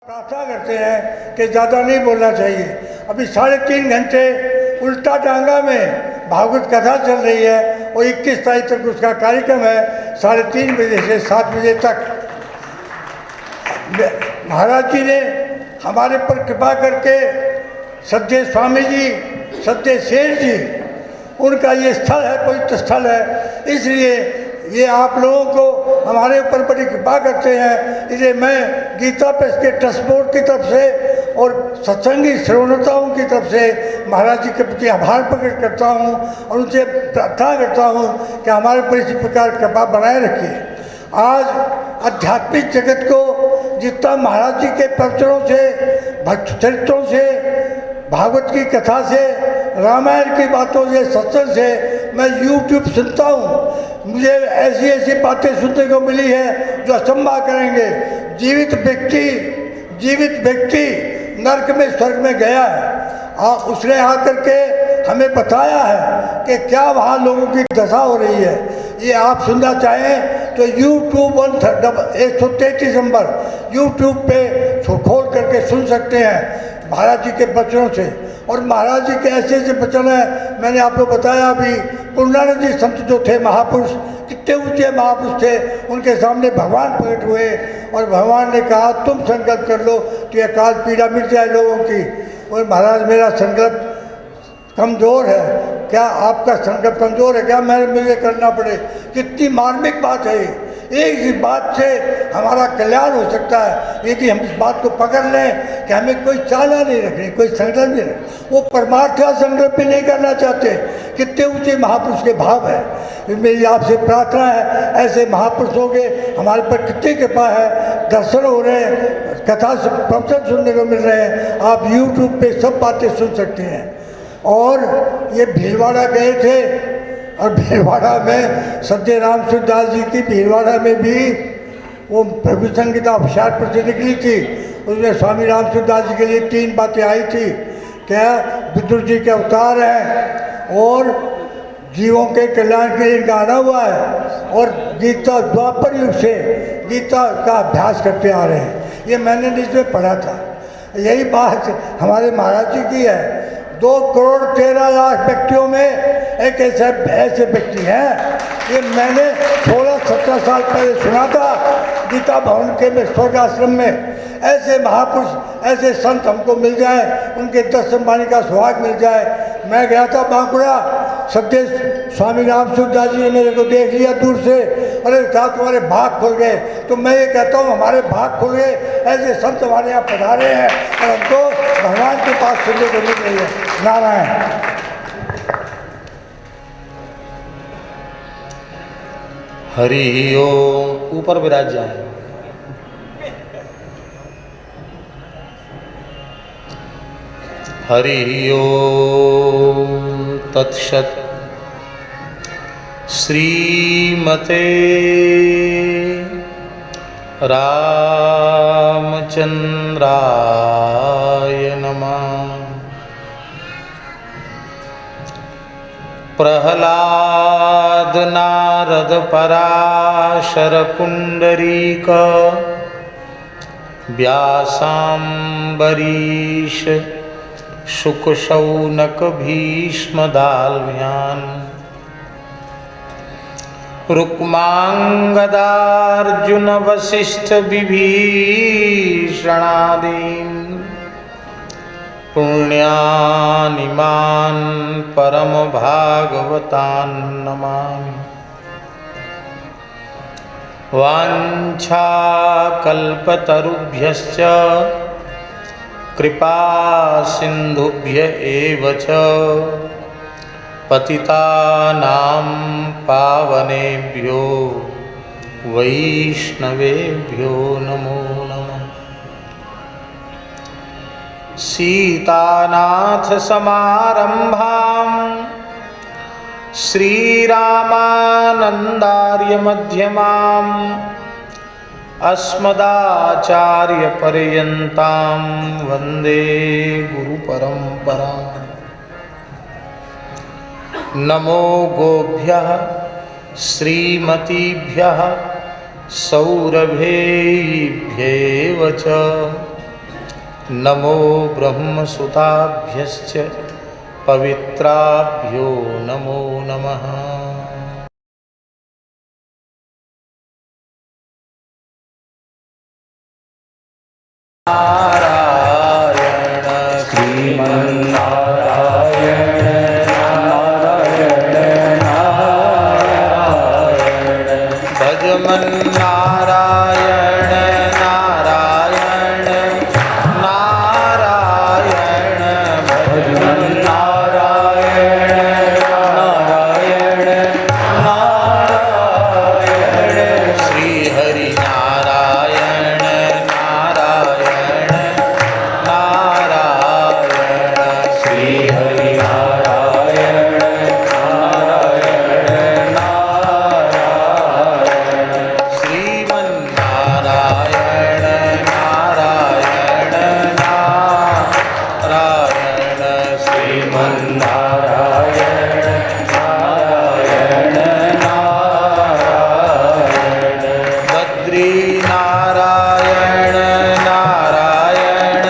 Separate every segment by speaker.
Speaker 1: प्रार्थना करते हैं कि ज़्यादा नहीं बोलना चाहिए। अभी 3.5 घंटे उल्टा डांगा में भागवत कथा चल रही है और 21 तारीख तक उसका कार्यक्रम है 3:30 बजे से 7 बजे तक। महाराज जी ने हमारे पर कृपा करके सद्य स्वामी जी, सद्य शेर जी, उनका ये स्थल है, पवित्र स्थल है, इसलिए ये आप लोगों को हमारे ऊपर बड़ी कृपा करते हैं। इसलिए मैं गीता प्रेस के ट्रस्ट बोर्ड की तरफ से और सत्संगी श्रोताओं की तरफ से महाराज जी के प्रति आभार प्रकट करता हूँ और उनसे प्रार्थना करता हूँ कि हमारे पर इसी प्रकार कृपा बनाए रखिए। आज आध्यात्मिक जगत को जितना महाराज जी के प्रवचनों से, भक्त चरित्रों से, भागवत की कथा से, रामायण की बातों से, सत्संग से मैं YouTube सुनता हूँ, मुझे ऐसी ऐसी बातें सुनने को मिली है जो अचंभा करेंगे। जीवित व्यक्ति नरक में, स्वर्ग में गया है और उसने आकर के हमें बताया है कि क्या वहाँ लोगों की दशा हो रही है। ये आप सुनना चाहें तो YouTube 133 नंबर YouTube पे खोल करके सुन सकते हैं महाराज जी के वचनों से। और महाराज जी के ऐसे ऐसे वचन हैं, मैंने आपको बताया अभी, पूर्णानंद जी संत जो थे महापुरुष, कितने ऊंचे महापुरुष थे, उनके सामने भगवान प्रकट हुए और भगवान ने कहा तुम संकल्प कर लो कि अकाल पीड़ा मिट जाए लोगों की। और महाराज मेरा संकल्प कमज़ोर है, क्या आपका संकल्प कमज़ोर है क्या मुझे करना पड़े? कितनी मार्मिक बात है। एक ही बात से हमारा कल्याण हो सकता है यदि हम इस बात को पकड़ लें कि हमें कोई चाला नहीं रखनी, कोई संकल्प नहीं रखना। वो परमार्थ का संकल्प भी नहीं करना चाहते। कितने ऊंचे महापुरुष के भाव है। मेरी आपसे प्रार्थना है, ऐसे महापुरुषों के हमारे पर कितनी कृपा है, दर्शन हो रहे हैं, कथा प्रवचन सुनने को मिल रहे हैं। आप YouTube पे सब बातें सुन सकते हैं। और ये भीलवाड़ा गए थे और भीलवाड़ा में सत्य राम सूरदास जी की भीलवाड़ा में भी वो प्रभु संगीता अवसार प्रति निकली थी। उसमें स्वामी राम सूरदास जी के लिए 3 बातें आई थी। क्या विदुर जी के अवतार हैं और जीवों के कल्याण के लिए इनका आना हुआ है और गीता द्वापर युग से गीता का अभ्यास करते आ रहे हैं। ये मैंने इसमें पढ़ा था। यही बात हमारे महाराज जी की है। 2,13,00,000 व्यक्तियों में एक ऐसे व्यक्ति हैं। ये मैंने 16-17 साल पहले सुना था गीता भवन के में स्वर्ग आश्रम में। ऐसे महापुरुष, ऐसे संत हमको मिल जाए, उनके दर्शन पाने का सौभाग्य मिल जाए। मैं गया था बांकुड़ा, सत्य स्वामी राम सूरदास जी ने मेरे को देख लिया दूर से, अरे कहा तुम्हारे भाग खुल गए। तो मैं ये कहता हूँ हमारे भाग खुल गए, ऐसे संत हमारे यहाँ पधारे हैं और हमको भगवान के पास सुनने को मिल रही है। नारायण।
Speaker 2: हरि ओम। ऊपर विराज जाए। हरि ओम तत्सत्। श्रीमते रामचंद्राय नमः। प्रहलाद नारद पराशर पुंडरीक व्यासाम्बरीश शुक शौनक भीष्म दाल्म्यान् रुक्मांगदार्जुन वसिष्ठ विभीषणादीन् पुण्यानिमान् परम भागवतान् नमामि। वाञ्छाकल्पतरुभ्यश्च कृपा सिन्धुभ्य एव च पतितानां पावनेभ्यो वैष्णवेभ्यो नमो नमः। सीतानाथ समारंभां श्रीरामानंदार्य मध्यमाम् अस्मदाचार्यपर्यन्तां वन्दे गुरुपरम्पराम्। नमो गोभ्यः श्रीमतीभ्यः सौरभेभ्येव च नमो ब्रह्मसुताभ्यश्च पवित्राभ्यो नमो नमः। नारायण
Speaker 3: श्रीमन्नारायण नारायण नारायण
Speaker 2: भजमन नारायण नारायण नारायण भजमन
Speaker 3: नारायण नारायण नारायण
Speaker 2: श्री हरि नारायण नारायण नारायण
Speaker 3: श्री हरि नारायण नारायण नारायण
Speaker 2: श्रीमन्नारायण नारायण नारायण
Speaker 3: श्रीमन्नारायण नारायण नारायण
Speaker 2: बद्री नारायण नारायण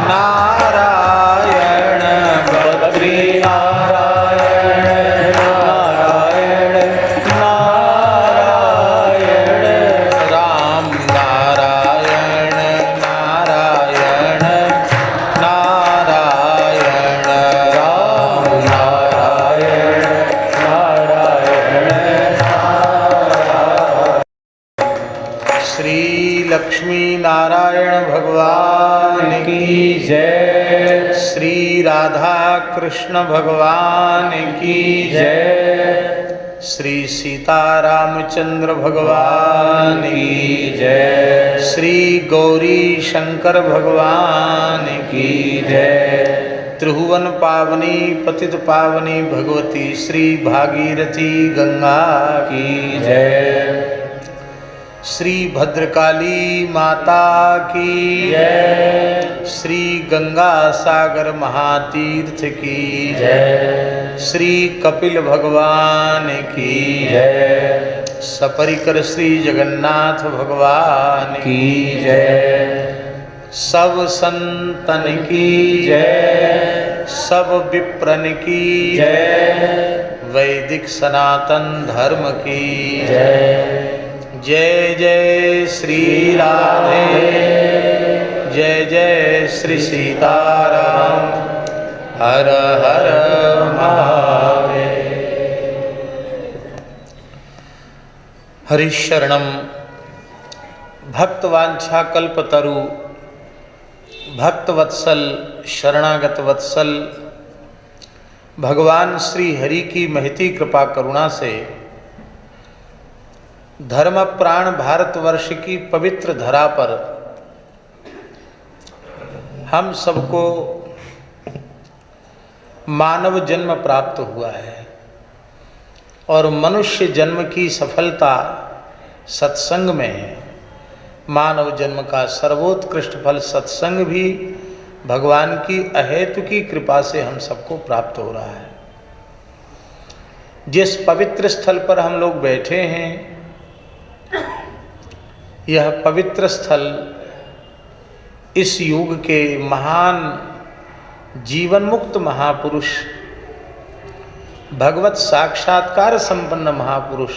Speaker 2: नारायण
Speaker 3: बद्री नारायण नारायण नारायण
Speaker 2: राम नारायण नारायण नारायण
Speaker 3: राम नारायण नारायण
Speaker 2: श्री लक्ष्मी नारायण भगवान की
Speaker 3: की जय
Speaker 2: श्री राधा कृष्ण भगवान की
Speaker 3: जय
Speaker 2: श्री सीता रामचंद्र भगवान
Speaker 3: की जय
Speaker 2: श्री गौरी शंकर भगवान की
Speaker 3: जय
Speaker 2: त्रिभुवन पावनी पतित पावनी भगवती श्री भागीरथी गंगा की
Speaker 3: जय
Speaker 2: श्री भद्रकाली माता की
Speaker 3: जय
Speaker 2: श्री गंगा सागर महातीर्थ की
Speaker 3: जय
Speaker 2: श्री कपिल भगवान की
Speaker 3: जय
Speaker 2: सपरिकर श्री जगन्नाथ भगवान
Speaker 3: की जय
Speaker 2: सब संतन की
Speaker 3: जय
Speaker 2: सब विप्रन की
Speaker 3: जय
Speaker 2: वैदिक सनातन धर्म की
Speaker 3: जय
Speaker 2: जय जय श्री राधे जय जय श्री सीताराम हर हर महादेव। हरिशरणम भक्तवांछा कल्पतरु भक्तवत्सल शरणागत वत्सल भगवान श्री हरि की महती कृपा करुणा से धर्म प्राण भारतवर्ष की पवित्र धरा पर हम सबको मानव जन्म प्राप्त हुआ है और मनुष्य जन्म की सफलता सत्संग में है। मानव जन्म का सर्वोत्कृष्ट फल सत्संग भी भगवान की अहेतु की कृपा से हम सबको प्राप्त हो रहा है। जिस पवित्र स्थल पर हम लोग बैठे हैं, यह पवित्र स्थल इस युग के महान जीवन मुक्त महापुरुष, भगवत साक्षात्कार संपन्न महापुरुष,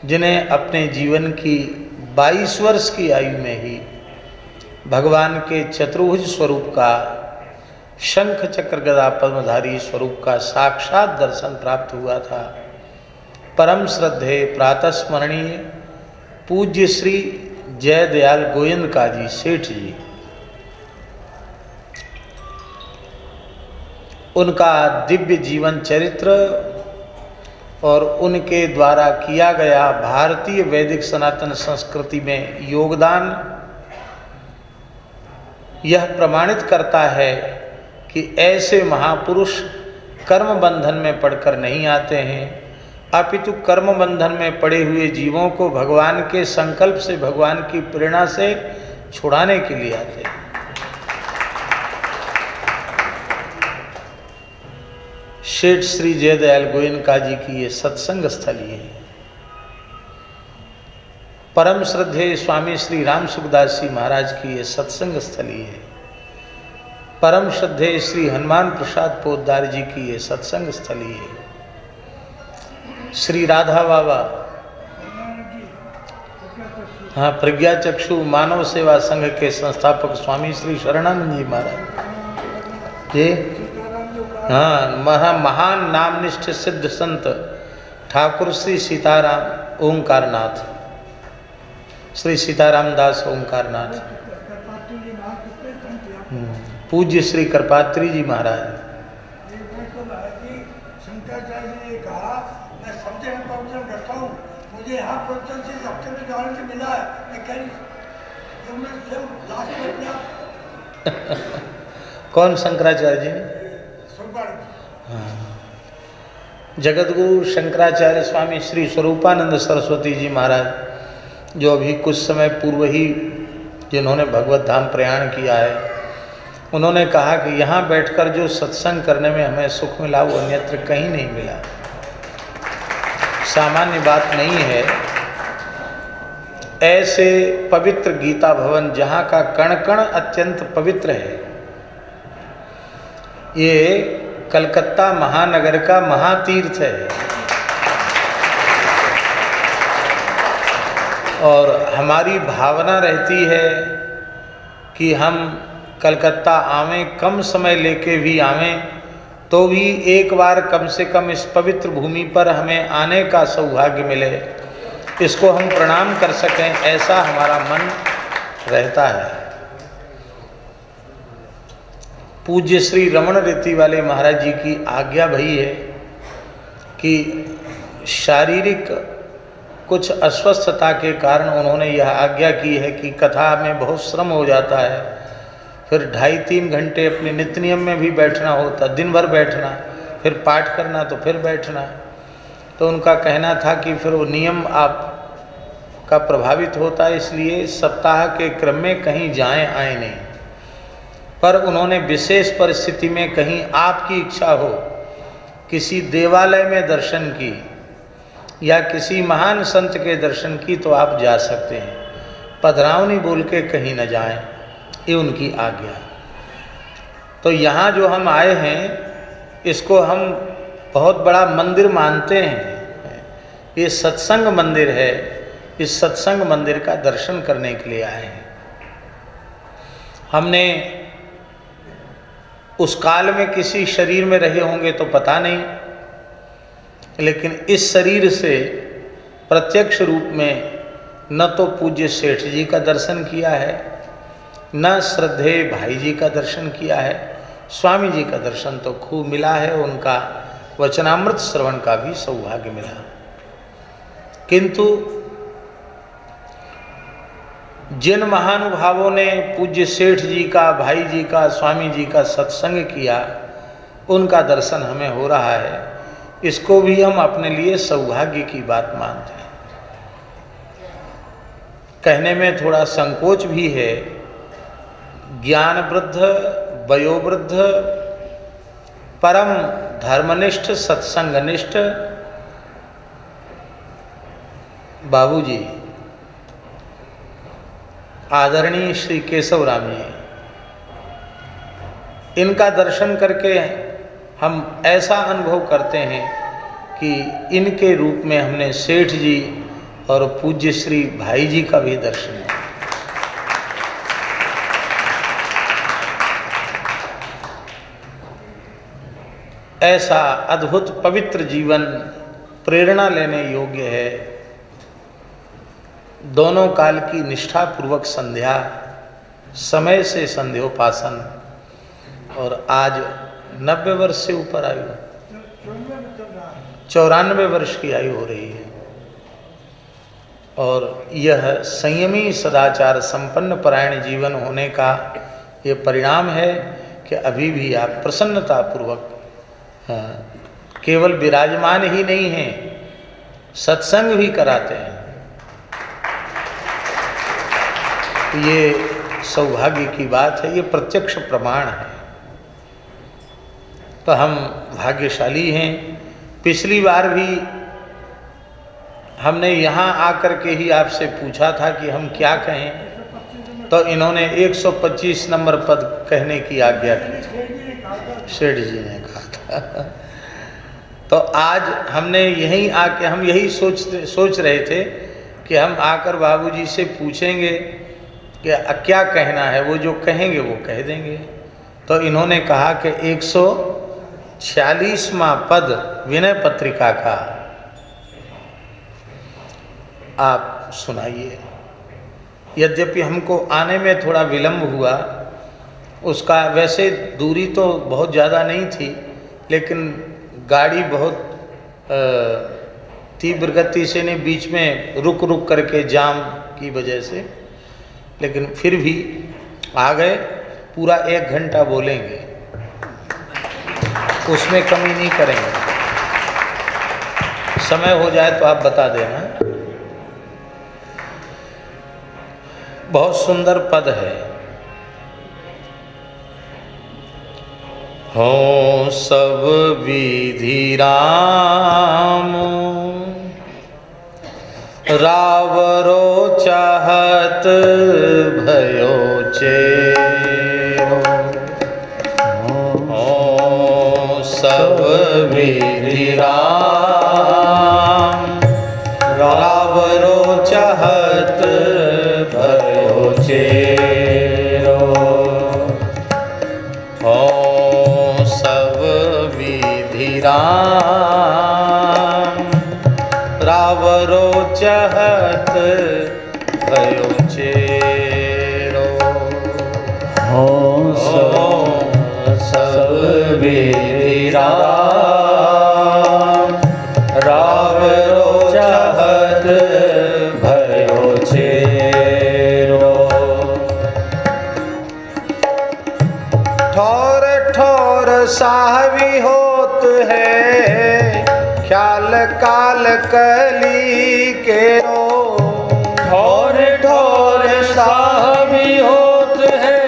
Speaker 2: जिन्हें अपने जीवन की 22 वर्ष की आयु में ही भगवान के चतुर्भुज स्वरूप का, शंख चक्र गदा पद्मधारी स्वरूप का साक्षात दर्शन प्राप्त हुआ था। परम श्रद्धेय प्रातस्मरणीय पूज्य श्री जय दयाल गोविंद काजी सेठ जी, उनका दिव्य जीवन चरित्र और उनके द्वारा किया गया भारतीय वैदिक सनातन संस्कृति में योगदान यह प्रमाणित करता है कि ऐसे महापुरुष कर्म बंधन में पड़कर नहीं आते हैं, अपितु कर्म बंधन में पड़े हुए जीवों को भगवान के संकल्प से, भगवान की प्रेरणा से छुड़ाने के लिए आते हैं। शेठ श्री जयदयाल गोयनका जी की ये सत्संग स्थली है। परम श्रद्धेय स्वामी श्री राम सुखदास जी महाराज की ये सत्संग स्थली है। परम श्रद्धेय श्री हनुमान प्रसाद पोद्दार जी की ये सत्संग स्थली है। श्री राधा बाबा, हाँ, प्रज्ञा चक्षु मानव सेवा संघ के संस्थापक स्वामी श्री शरणानंद जी महाराज जी, हाँ, महान नामनिष्ठ सिद्ध संत ठाकुर श्री सीताराम ओंकारनाथ, श्री सीताराम दास ओंकारनाथ, पूज्य श्री कृपात्री जी महाराज।
Speaker 1: शंकराचार्य जी ने कहा, मैं सबसे प्रवचन करता हूँ, मुझे यहाँ प्रवचन से सबसे भी गारंटी मिला है, मैं कहीं लास्ट में अपना
Speaker 2: कौन शंकराचार्य जी? हाँ, जगतगुरु शंकराचार्य स्वामी श्री स्वरूपानंद सरस्वती जी महाराज, जो अभी कुछ समय पूर्व ही जिन्होंने भगवत धाम प्रयाण किया है, उन्होंने कहा कि यहाँ बैठकर जो सत्संग करने में हमें सुख मिला वो अन्यत्र कहीं नहीं मिला। सामान्य बात नहीं है। ऐसे पवित्र गीता भवन जहाँ का कण कण अत्यंत पवित्र है, ये कलकत्ता महानगर का महातीर्थ है। और हमारी भावना रहती है कि हम कलकत्ता आवें, कम समय लेके भी आवें, तो भी एक बार कम से कम इस पवित्र भूमि पर हमें आने का सौभाग्य मिले, इसको हम प्रणाम कर सकें, ऐसा हमारा मन रहता है। पूज्य श्री रमण रीति वाले महाराज जी की आज्ञा भई है कि शारीरिक कुछ अस्वस्थता के कारण उन्होंने यह आज्ञा की है कि कथा में बहुत श्रम हो जाता है, फिर 2.5-3 घंटे अपने नित्य नियम में भी बैठना होता, दिन भर बैठना, फिर पाठ करना तो फिर बैठना। तो उनका कहना था कि फिर वो नियम आपका प्रभावित होता है, इसलिए सप्ताह के क्रम में कहीं जाएं आए नहीं। पर उन्होंने विशेष परिस्थिति में कहीं आपकी इच्छा हो, किसी देवालय में दर्शन की या किसी महान संत के दर्शन की, तो आप जा सकते हैं, पधरावनी बोल के कहीं न जाएं, ये उनकी आज्ञा। तो यहाँ जो हम आए हैं, इसको हम बहुत बड़ा मंदिर मानते हैं। ये सत्संग मंदिर है, इस सत्संग मंदिर का दर्शन करने के लिए आए हैं। हमने उस काल में किसी शरीर में रहे होंगे तो पता नहीं, लेकिन इस शरीर से प्रत्यक्ष रूप में न तो पूज्य सेठ जी का दर्शन किया है, न श्रद्धेय भाई जी का दर्शन किया है। स्वामी जी का दर्शन तो खूब मिला है, उनका वचनामृत श्रवण का भी सौभाग्य मिला। किंतु जिन महानुभावों ने पूज्य सेठ जी का, भाई जी का, स्वामी जी का सत्संग किया, उनका दर्शन हमें हो रहा है, इसको भी हम अपने लिए सौभाग्य की बात मानते हैं। कहने में थोड़ा संकोच भी है। ज्ञान वृद्ध, वयोवृद्ध, परम धर्मनिष्ठ, सत्संगनिष्ठ बाबूजी आदरणीय श्री केशव राम जी, इनका दर्शन करके हम ऐसा अनुभव करते हैं कि इनके रूप में हमने सेठ जी और पूज्य श्री भाई जी का भी दर्शन है। ऐसा अद्भुत पवित्र जीवन प्रेरणा लेने योग्य है। दोनों काल की निष्ठापूर्वक संध्या, समय से संध्योपासन, और आज 90 वर्ष से ऊपर आयु, 94 वर्ष की आयु हो रही है। और यह संयमी सदाचार संपन्न परायण जीवन होने का ये परिणाम है कि अभी भी आप प्रसन्नतापूर्वक केवल विराजमान ही नहीं हैं, सत्संग भी कराते हैं। ये सौभाग्य की बात है, ये प्रत्यक्ष प्रमाण है। तो हम भाग्यशाली हैं। पिछली बार भी हमने यहाँ आकर के ही आपसे पूछा था कि हम क्या कहें, तो इन्होंने 125 नंबर पद कहने की आज्ञा की, सेठ जी ने कहा था। तो आज हमने यहीं आके हम यही सोच रहे थे कि हम आकर बाबूजी से पूछेंगे कि क्या कहना है, वो जो कहेंगे वो कह देंगे। तो इन्होंने कहा कि 146वां पद विनय पत्रिका का आप सुनाइए। यद्यपि हमको आने में थोड़ा विलम्ब हुआ, उसका वैसे दूरी तो बहुत ज़्यादा नहीं थी, लेकिन गाड़ी बहुत तीव्र गति से नहीं, बीच में रुक रुक करके जाम की वजह से, लेकिन फिर भी आ गए। पूरा 1 घंटा बोलेंगे, उसमें कमी नहीं करेंगे। समय हो जाए तो आप बता देना। बहुत सुंदर पद है। हो सब विधि राम, रावरो चाहत भयो चेरो। हो सब विधि राम, रावरो चाहत भयो चेरो। हो सब विधि राम, रावरो चाहत भयो चेरो।
Speaker 3: हो सब विधि राम, रावरो चाहत भयो चेरो।
Speaker 2: ठोर ठोर साहवी होत है, ख्याल काल कली के रो।
Speaker 3: ठोर ठोर साहबी होत है,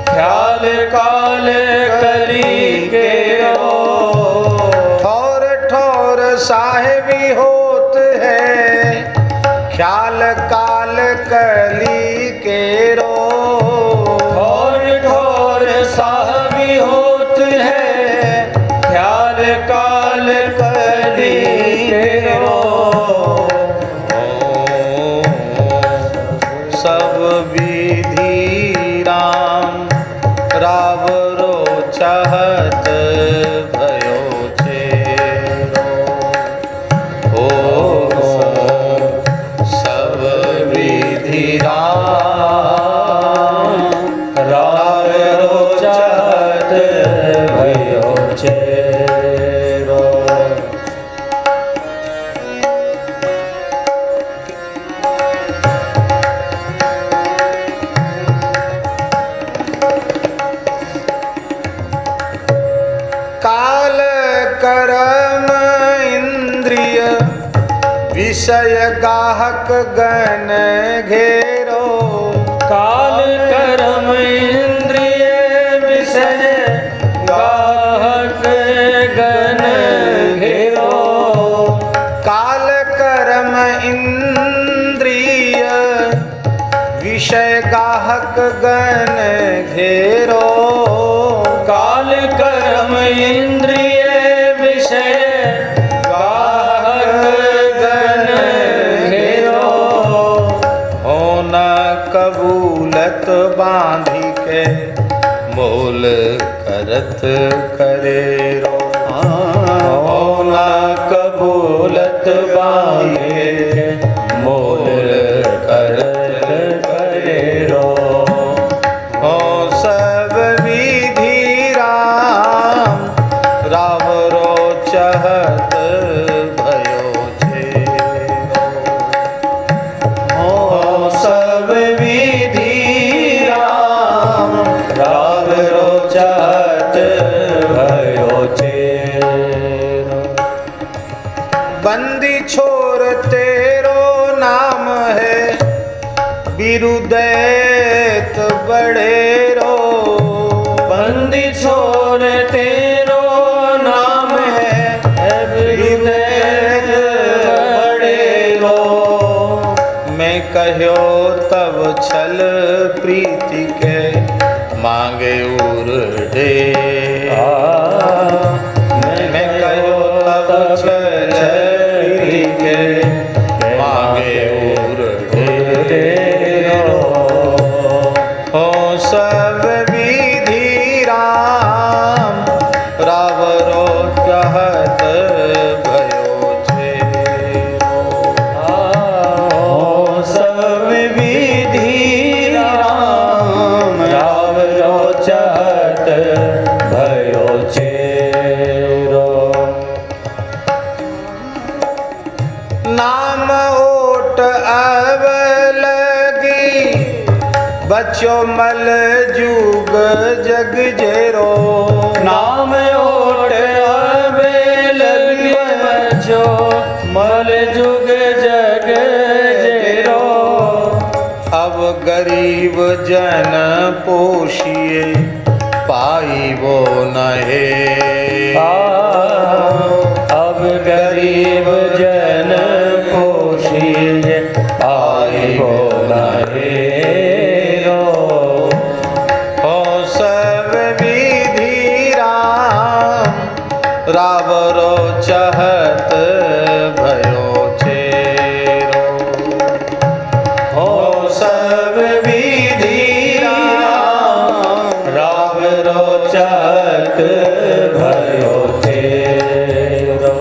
Speaker 3: ख्याल काल कली के रो।
Speaker 2: ठोर ठोर साहबी होत है, ख्याल काल कली के रो।
Speaker 3: ठोर ठोर साहबी होत है, ख्याल काल कली के रो।
Speaker 2: सब विधि राम, रावरो चाहत भयो चेरो। हो सब विधि राम,
Speaker 3: रावरो चाहत भयो चेरो।
Speaker 2: काल कर्म इंद्रिय विषय गाहक गण घेरो।
Speaker 3: काल कर्म इंद्रिय विषय गाहक गण घेरो।
Speaker 2: काल कर्म इंद्रिय विषय गाहक गण घेरो।
Speaker 3: काल कर्म इंद्रिय विषय गाहक गण घेरो।
Speaker 2: हो न कबूलत बांधी के मोल करत करे रो।
Speaker 3: हो न कबूलत बांधे मोल करत करे रो।
Speaker 2: हो सब विधि राम, रावरो चाहत भयो चेरो।
Speaker 3: हो सब विधि राम, रावरो चाहत भयो चेरो।
Speaker 2: बंदी छोर तेरो नाम है, बिरुदैत बड़ेरो।
Speaker 3: बंदी छोर तेरो नाम है, बिरुदैत बड़ेरो।
Speaker 2: मैं कहो तब छल प्रीति के मांगे उर दे मैं कहो तब छल प्रीति के मांगे उर दे हो सब विधि राम रावरो चाहत भयो छेरो
Speaker 3: हो सब विधि राम रावरो चाहत भयो छेरो
Speaker 2: नाम ओट अब लगी बच्चों मल जुग जग जेरो
Speaker 3: नाम ओट अबे लगी बच्चो मल जुग जग जेरो
Speaker 2: अब गरीब जन पोषिए पाई वो नहे
Speaker 3: अब गरीब जन पोषिए पाई हो नहेरो
Speaker 2: हो सब विधि राम रावरो चाहत भयो छेरो
Speaker 3: हो सब विधि राम रावरो चाहत भयो छेरो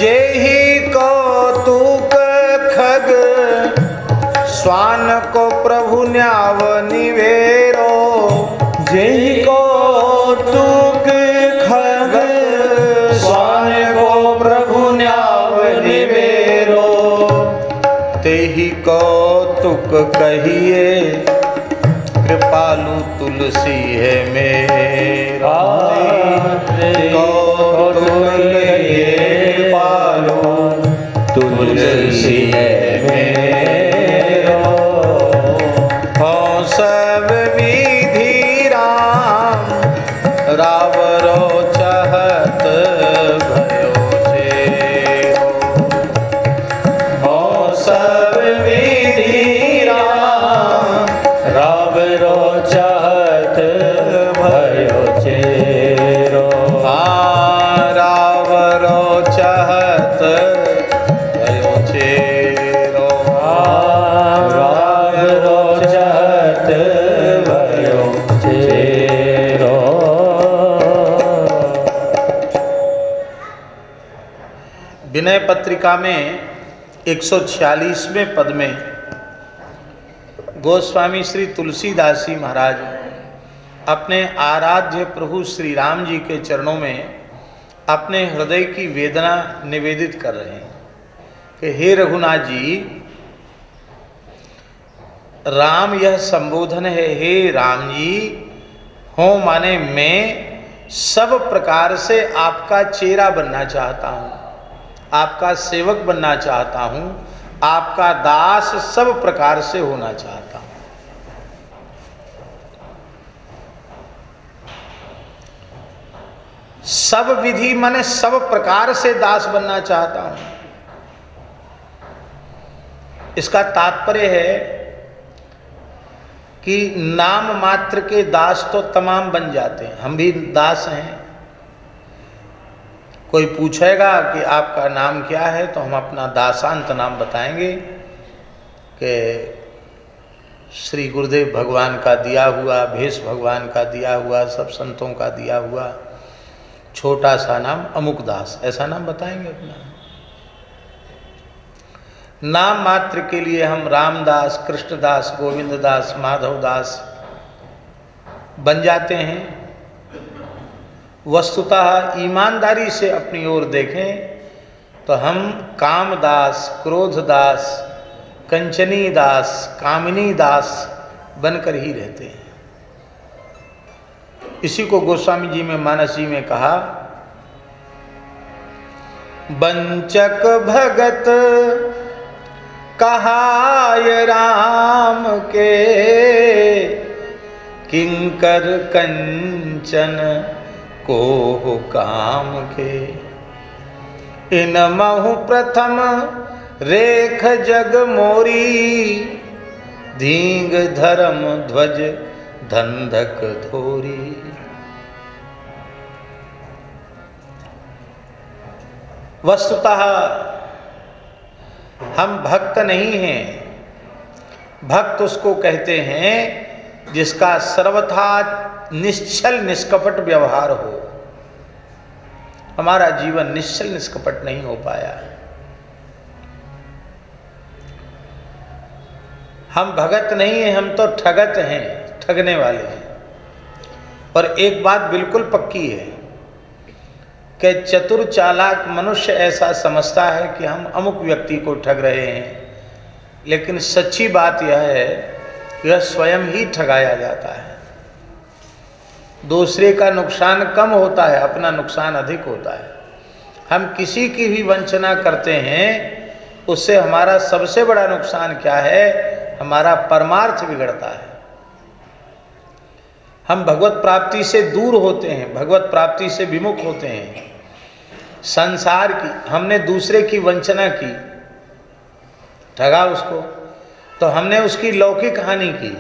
Speaker 2: जेहि कौतुक खग स्वान को प्रभु न्याव निवेरो
Speaker 3: जय कौतुक खग स्वान को प्रभु न्याव निवेरो
Speaker 2: तेहि कौतुक कहिए कृपालु तुलसी है मेरा कौतुक कहिए
Speaker 3: पालो तुलसी है मेरो
Speaker 2: हो सब विधि राम रावरो चाहत भयो छेरो
Speaker 3: हो सब विधि राम रावरो चाहत भयो छेरो
Speaker 2: रावरो चाहत भयो छेरो
Speaker 3: रावरो चाहत भयो छेरो
Speaker 2: विनय पत्रिका में 146वें पद में गोस्वामी श्री तुलसीदास जी महाराज अपने आराध्य प्रभु श्री राम जी के चरणों में अपने हृदय की वेदना निवेदित कर रहे हैं कि हे रघुनाथ जी, राम यह संबोधन है, हे राम जी हो माने मैं सब प्रकार से आपका चेला बनना चाहता हूँ, आपका सेवक बनना चाहता हूँ, आपका दास सब प्रकार से होना चाहता हूँ। सब विधि माने सब प्रकार से दास बनना चाहता हूँ। इसका तात्पर्य है कि नाम मात्र के दास तो तमाम बन जाते हैं, हम भी दास हैं। कोई पूछेगा कि आपका नाम क्या है तो हम अपना दासांत नाम बताएंगे कि श्री गुरुदेव भगवान का दिया हुआ, भेष भगवान का दिया हुआ, सब संतों का दिया हुआ छोटा सा नाम अमुक दास, ऐसा नाम बताएंगे अपना। नाम मात्र के लिए हम रामदास, कृष्णदास, गोविंददास, माधवदास बन जाते हैं। वस्तुतः ईमानदारी से अपनी ओर देखें तो हम कामदास, क्रोधदास, कंचनी दास, कामिनी दास बनकर ही रहते हैं। इसी को गोस्वामी जी में मानस जी में कहा, बंचक भगत कहाय राम के, किंकर कंचन को काम के। इन महु प्रथम रेख जग मोरी, धींग धर्म ध्वज धंधक धोरी। वस्तुतः हम भक्त नहीं हैं। भक्त उसको कहते हैं जिसका सर्वथा निश्चल निष्कपट व्यवहार हो। हमारा जीवन निश्चल निष्कपट नहीं हो पाया। हम भगत नहीं हैं, हम तो ठगत हैं, ठगने वाले हैं। और एक बात बिल्कुल पक्की है कि चतुर चालाक मनुष्य ऐसा समझता है कि हम अमुक व्यक्ति को ठग रहे हैं, लेकिन सच्ची बात यह है कि यह स्वयं ही ठगाया जाता है। दूसरे का नुकसान कम होता है, अपना नुकसान अधिक होता है। हम किसी की भी वंचना करते हैं, उससे हमारा सबसे बड़ा नुकसान क्या है? हमारा परमार्थ बिगड़ता है। हम भगवत प्राप्ति से दूर होते हैं, भगवत प्राप्ति से विमुख होते हैं। संसार की हमने दूसरे की वंचना की, ठगा उसको, तो हमने उसकी लौकिक हानि की,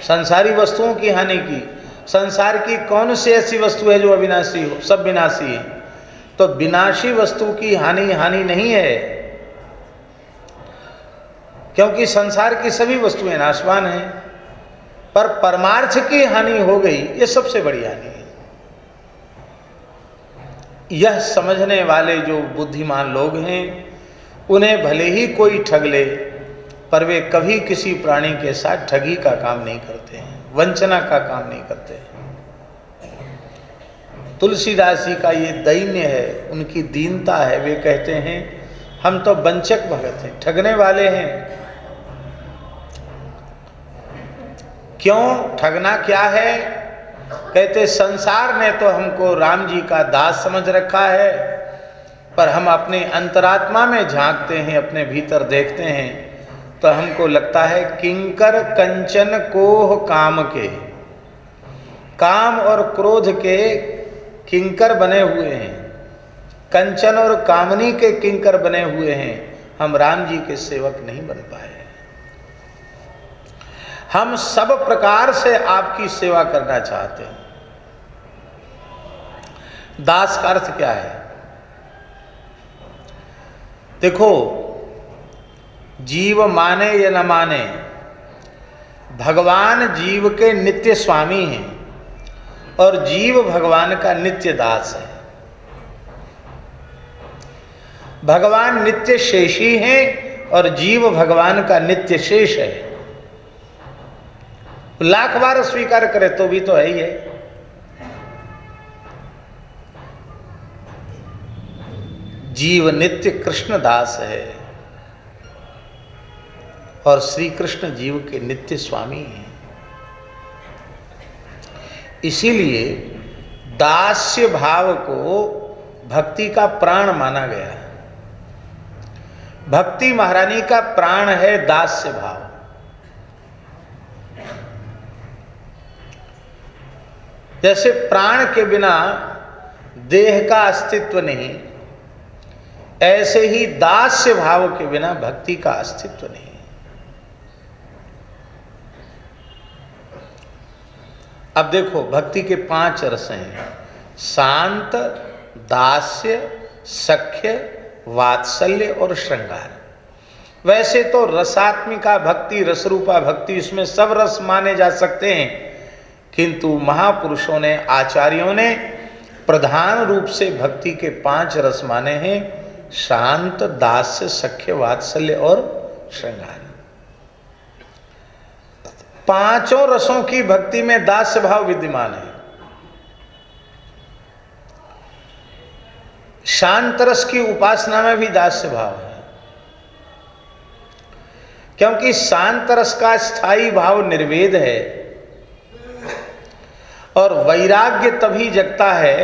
Speaker 2: संसारी वस्तुओं की हानि की। संसार की कौन सी ऐसी वस्तु है जो अविनाशी हो? सब विनाशी है। तो विनाशी वस्तु की हानि हानि नहीं है, क्योंकि संसार की सभी वस्तुएं नाशवान हैं। पर परमार्थ की हानि हो गई, ये सबसे बड़ी हानि है। यह समझने वाले जो बुद्धिमान लोग हैं, उन्हें भले ही कोई ठग ले, पर वे कभी किसी प्राणी के साथ ठगी का काम नहीं करते हैं, वंचना का काम नहीं करते हैं। तुलसीदास जी का ये दैन्य है, उनकी दीनता है। वे कहते हैं हम तो वंचक भगत हैं, ठगने वाले हैं। क्यों? ठगना क्या है? कहते संसार ने तो हमको राम जी का दास समझ रखा है, पर हम अपने अंतरात्मा में झांकते हैं, अपने भीतर देखते हैं, तो हमको लगता है किंकर कंचन कोह काम के, काम और क्रोध के किंकर बने हुए हैं, कंचन और कामनी के किंकर बने हुए हैं। हम राम जी के सेवक नहीं बन पाए। हम सब प्रकार से आपकी सेवा करना चाहते हैं। दास का अर्थ क्या है? देखो, जीव माने या न माने, भगवान जीव के नित्य स्वामी हैं और जीव भगवान का नित्य दास है। भगवान नित्य शेषी हैं और जीव भगवान का नित्य शेष है। लाख बार स्वीकार करे तो भी तो है ही है। जीव नित्य कृष्ण दास है और श्री कृष्ण जीव के नित्य स्वामी हैं। इसीलिए दास्य भाव को भक्ति का प्राण माना गया। भक्ति महारानी का प्राण है दास्य भाव। जैसे प्राण के बिना देह का अस्तित्व नहीं, ऐसे ही दास्य भाव के बिना भक्ति का अस्तित्व नहीं। अब देखो, भक्ति के 5 रस हैं: शांत, दास्य, सख्य, वात्सल्य और श्रृंगार। वैसे तो रसात्मिका भक्ति, रसरूपा भक्ति, इसमें सब रस माने जा सकते हैं, किंतु महापुरुषों ने, आचार्यों ने प्रधान रूप से भक्ति के 5 रस माने हैं: शांत, दास्य, सख्य, वात्सल्य और श्रृंगार। 5 रसों की भक्ति में दास्य भाव विद्यमान है। शांत रस की उपासना में भी दास्य भाव है, क्योंकि शांत रस का स्थायी भाव निर्वेद है और वैराग्य तभी जगता है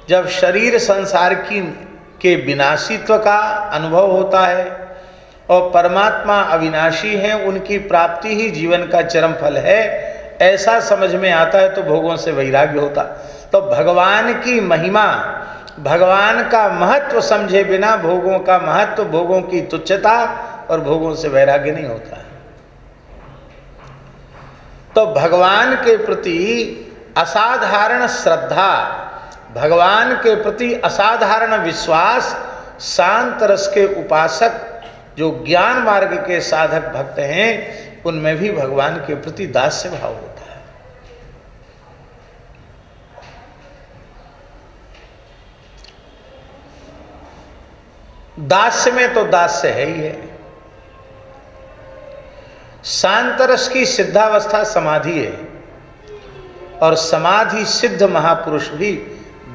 Speaker 2: जब शरीर संसार के विनाशीत्व का अनुभव होता है और परमात्मा अविनाशी है, उनकी प्राप्ति ही जीवन का चरम फल है, ऐसा समझ में आता है तो भोगों से वैराग्य होता। तो भगवान की महिमा भगवान का महत्व समझे बिना भोगों का महत्व, भोगों की तुच्छता और भोगों से वैराग्य नहीं होता है। तो भगवान के प्रति असाधारण श्रद्धा, भगवान के प्रति असाधारण विश्वास, शांत रस के उपासक जो ज्ञान मार्ग के साधक भक्त हैं, उनमें भी भगवान के प्रति दास्य भाव होता है। दास्य में तो दास्य है ही है। शांत रस की सिद्धावस्था समाधि है, और समाधि सिद्ध महापुरुष भी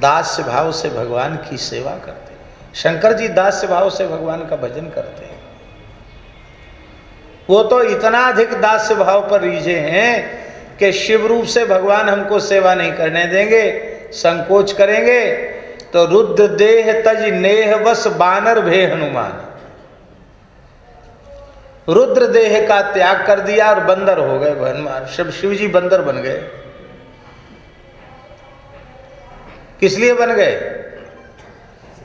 Speaker 2: दास्य भाव से भगवान की सेवा करते हैं। शंकर जी दास्य भाव से भगवान का भजन करते हैं। वो तो इतना अधिक दास्य भाव पर रीझे हैं कि शिव रूप से भगवान हमको सेवा नहीं करने देंगे, संकोच करेंगे तो रुद्र देह तज नेह बस बानर भे हनुमान। रुद्र देह का त्याग कर दिया और बंदर हो गए हनुमान। शिव जी बंदर बन गए। किस लिए बन गए?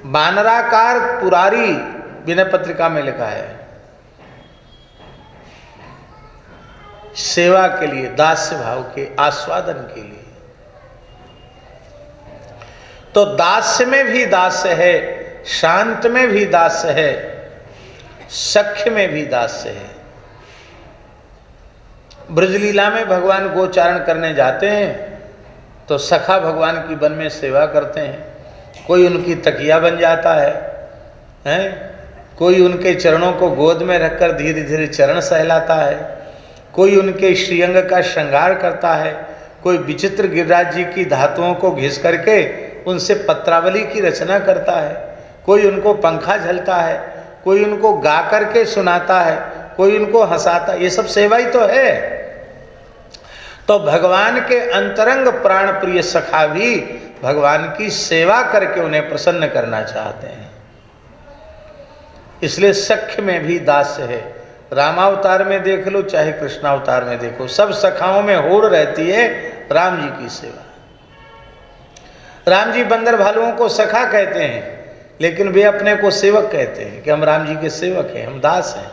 Speaker 2: बानराकार पुरारी विनय पत्रिका में लिखा है, सेवा के लिए, दास्य भाव के आस्वादन के लिए। तो दास्य में भी दास्य है, शांत में भी दास्य है, सख्य में भी दास्य है। ब्रजलीला में भगवान गोचारण करने जाते हैं तो सखा भगवान की वन में सेवा करते हैं। कोई उनकी तकिया बन जाता है, कोई उनके चरणों को गोद में रखकर धीरे धीरे चरण सहलाता है, कोई उनके श्रीअंग का श्रृंगार करता है, कोई विचित्र गिरिराज जी की धातुओं को घिस करके उनसे पत्रावली की रचना करता है, कोई उनको पंखा झलता है, कोई उनको गा करके सुनाता है, कोई उनको हंसाता है। ये सब सेवा ही तो है। तो भगवान के अंतरंग प्राण प्रिय सखा भी भगवान की सेवा करके उन्हें प्रसन्न करना चाहते हैं। इसलिए सख्य में भी दास्य है। रामावतार में देख लो चाहे कृष्णावतार में देखो, सब सखाओं में होड़ रहती है राम जी की सेवा। राम जी बंदर भालुओं को सखा कहते हैं, लेकिन वे अपने को सेवक कहते हैं कि हम राम जी के सेवक हैं, हम दास हैं।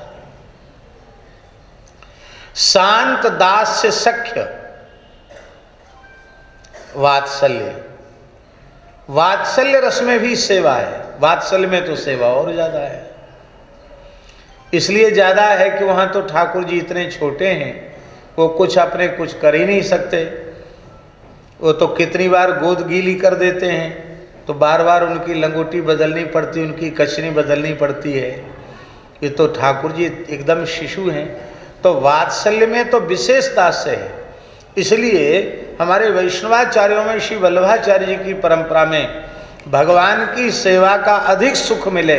Speaker 2: शांत दास्य सख्य वात्सल्य, वात्सल्य रस में भी सेवा है। वात्सल्य में तो सेवा और ज्यादा है। इसलिए ज्यादा है कि वहां तो ठाकुर जी इतने छोटे हैं, वो कुछ अपने कुछ कर ही नहीं सकते। वो तो कितनी बार गोद गीली कर देते हैं तो बार बार उनकी लंगोटी बदलनी पड़ती, उनकी कचनी बदलनी पड़ती है। ये तो ठाकुर जी एकदम शिशु हैं। तो वात्सल्य में तो विशेष दास्य है। इसलिए हमारे वैष्णवाचार्यों में श्री वल्लभाचार्य जी की परंपरा में भगवान की सेवा का अधिक सुख मिले,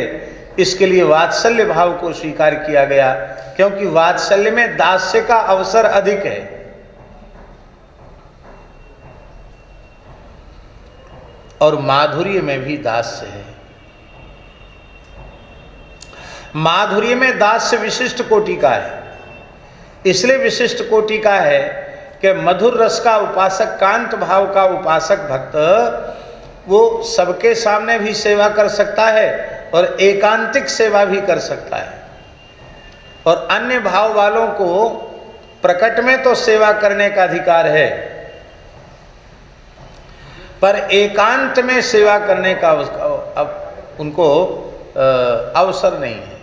Speaker 2: इसके लिए वात्सल्य भाव को स्वीकार किया गया, क्योंकि वात्सल्य में दास्य का अवसर अधिक है। और माधुर्य में भी दास्य है। माधुर्य में दास्य विशिष्ट कोटि का है। इसलिए विशिष्ट कोटि का है कि मधुर रस का उपासक, कांत भाव का उपासक भक्त वो सबके सामने भी सेवा कर सकता है और एकांतिक सेवा भी कर सकता है। और अन्य भाव वालों को प्रकट में तो सेवा करने का अधिकार है, पर एकांत में सेवा करने का अब उनको अवसर नहीं है।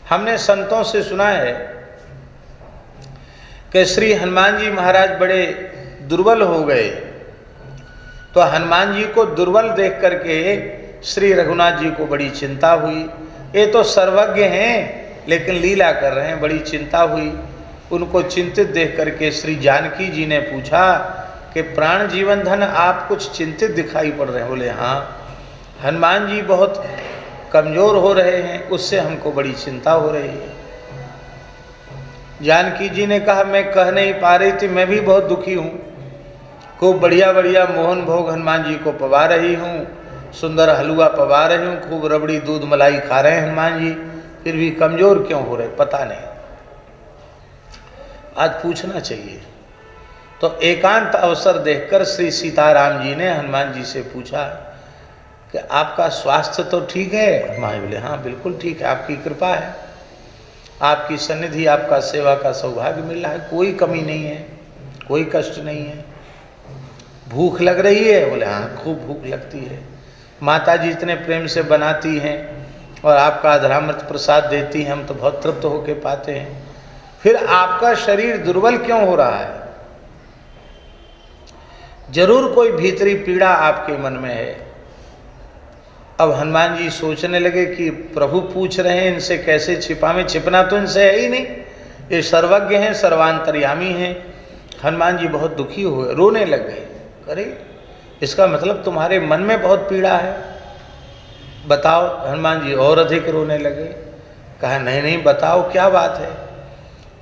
Speaker 2: हमने संतों से सुना है कि श्री हनुमान जी महाराज बड़े दुर्बल हो गए, तो हनुमान जी को दुर्बल देख करके श्री रघुनाथ जी को बड़ी चिंता हुई। ये तो सर्वज्ञ हैं लेकिन लीला कर रहे हैं, बड़ी चिंता हुई। उनको चिंतित देख करके श्री जानकी जी ने पूछा कि प्राण जीवन धन आप कुछ चिंतित दिखाई पड़ रहे हैं। बोले हाँ, हनुमान जी बहुत कमज़ोर हो रहे हैं, उससे हमको बड़ी चिंता हो रही है। जानकी जी ने कहा मैं कह नहीं पा रही थी, मैं भी बहुत दुखी हूँ। खूब बढ़िया बढ़िया मोहन भोग हनुमान जी को पवा रही हूँ, सुंदर हलवा पवा रही हूँ, खूब रबड़ी दूध मलाई खा रहे हैं हनुमान जी, फिर भी कमज़ोर क्यों हो रहे पता नहीं। आज पूछना चाहिए तो एकांत अवसर देखकर श्री सीताराम जी ने हनुमान जी से पूछा कि आपका स्वास्थ्य तो ठीक है? हनुमान जी बोले हाँ बिल्कुल ठीक है, आपकी कृपा है, आपकी सन्निधि, आपका सेवा का सौभाग्य मिल रहा है, कोई कमी नहीं है, कोई कष्ट नहीं है। भूख लग रही है? बोले हाँ खूब भूख लगती है, माता जी इतने प्रेम से बनाती हैं और आपका अधरामृत प्रसाद देती हैं, हम तो बहुत तृप्त होकर पाते हैं। फिर आपका शरीर दुर्बल क्यों हो रहा है? जरूर कोई भीतरी पीड़ा आपके मन में है। अब हनुमान जी सोचने लगे कि प्रभु पूछ रहे हैं, इनसे कैसे छिपावें, छिपना तो इनसे है ही नहीं, ये सर्वज्ञ हैं, सर्वांतर्यामी हैं। हनुमान जी बहुत दुखी हुए, रोने लग गए। अरे इसका मतलब तुम्हारे मन में बहुत पीड़ा है, बताओ। हनुमान जी और अधिक रोने लगे। कहा नहीं नहीं बताओ क्या बात है।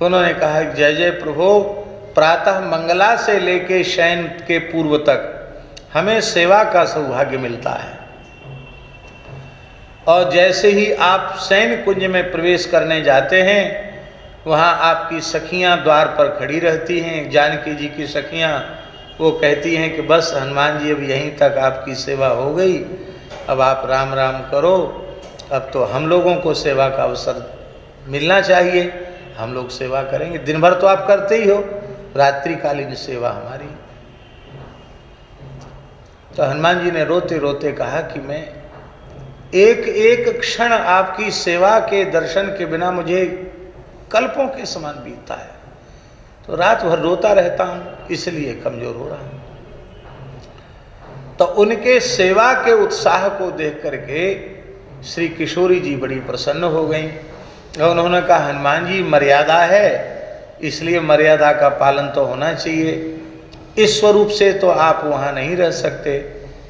Speaker 2: उन्होंने कहा जय जय प्रभु, प्रातः मंगला से लेके शयन के पूर्व तक हमें सेवा का सौभाग्य मिलता है, और जैसे ही आप शयन कुंज में प्रवेश करने जाते हैं वहाँ आपकी सखियाँ द्वार पर खड़ी रहती हैं। जानकी जी की सखियाँ वो कहती हैं कि बस हनुमान जी अब यहीं तक आपकी सेवा हो गई, अब आप राम राम करो, अब तो हम लोगों को सेवा का अवसर मिलना चाहिए, हम लोग सेवा करेंगे। दिन भर तो आप करते ही हो, रात्रिकालीन सेवा हमारी। तो हनुमान जी ने रोते रोते कहा कि मैं एक एक क्षण आपकी सेवा के दर्शन के बिना मुझे कल्पों के समान बीतता है, तो रात भर रोता रहता हूँ, इसलिए कमजोर हो रहा हूँ। तो उनके सेवा के उत्साह को देख करके श्री किशोरी जी बड़ी प्रसन्न हो गईं और उन्होंने कहा हनुमान जी मर्यादा है, इसलिए मर्यादा का पालन तो होना चाहिए। इस स्वरूप से तो आप वहाँ नहीं रह सकते,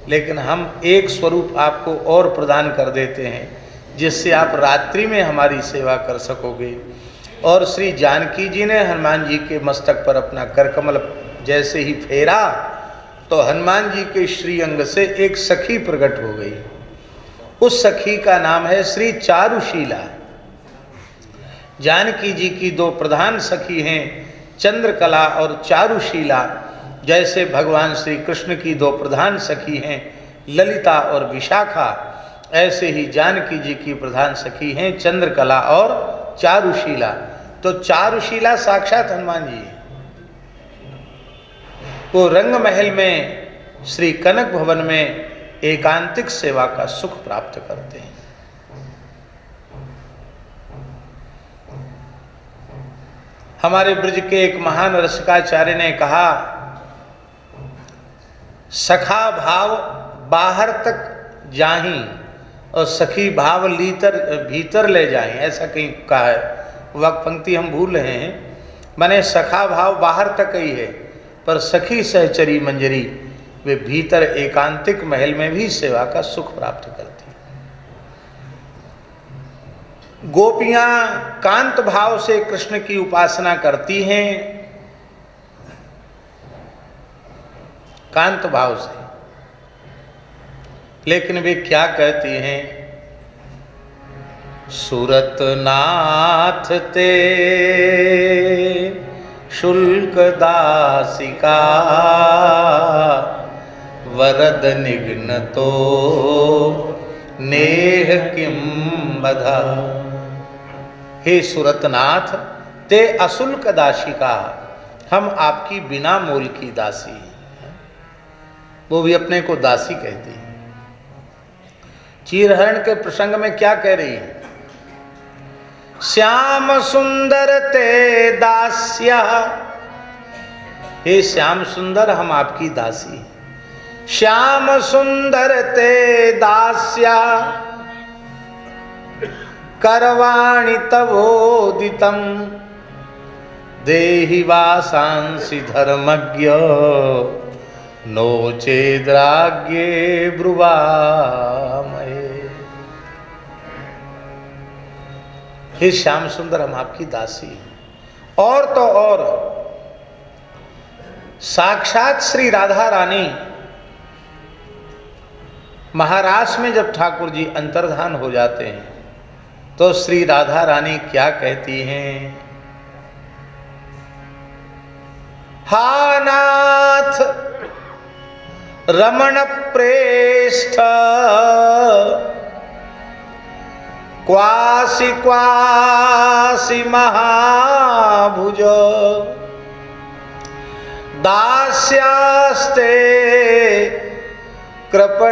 Speaker 2: लेकिन हम एक स्वरूप आपको और प्रदान कर देते हैं जिससे आप रात्रि में हमारी सेवा कर सकोगे। और श्री जानकी जी ने हनुमान जी के मस्तक पर अपना करकमल जैसे ही फेरा तो हनुमान जी के श्री अंग से एक सखी प्रकट हो गई। उस सखी का नाम है श्री चारुशीला। जानकी जी की दो प्रधान सखी हैं, चंद्रकला और चारुशीला। जैसे भगवान श्री कृष्ण की दो प्रधान सखी हैं, ललिता और विशाखा, ऐसे ही जानकी जी की प्रधान सखी हैं चंद्रकला और चारुशीला। तो चारुशीला साक्षात हनुमान जी हैं। वो रंग महल में श्री कनक भवन में एकांतिक सेवा का सुख प्राप्त करते हैं। हमारे ब्रज के एक महान रसिकाचार्य ने कहा सखा भाव बाहर तक जाहीं और सखी भाव भीतर ले जाएं, ऐसा कहीं कहा है। वक्त पंक्ति हम भूल रहे हैं, माने सखा भाव बाहर तक ही है, पर सखी सहचरी मंजरी वे भीतर एकांतिक महल में भी सेवा का सुख प्राप्त करती हैं। गोपियां कांत भाव से कृष्ण की उपासना करती हैं, कांत भाव से, लेकिन वे क्या कहती हैं? सुरत नाथ ते शुल्क दासिका वरद निघ्न तो नेह किम बधा। हे सुरतनाथ ते अशुल्क दासिका, हम आपकी बिना मोल की दासी हैं। वो भी अपने को दासी कहती है। चीरहरण के प्रसंग में क्या कह रही है? श्याम सुंदर ते दास्या, हे श्याम सुंदर हम आपकी दासी हैं। श्याम सुंदर ते दास्या करवाणि तवोदितम देहि वासांसि धर्मज्ञ नो चेद्राग्ये ब्रुवामहे। हे श्याम सुंदर हम आपकी दासी हैं। और तो और साक्षात श्री राधा रानी महाराष्ट्र में जब ठाकुर जी अंतर्धान हो जाते हैं तो श्री राधा रानी क्या कहती हैं? हा नाथ रमण प्रेष्ठ क्वासी क्वासी महाभुज दास्यास्ते कृपणायामे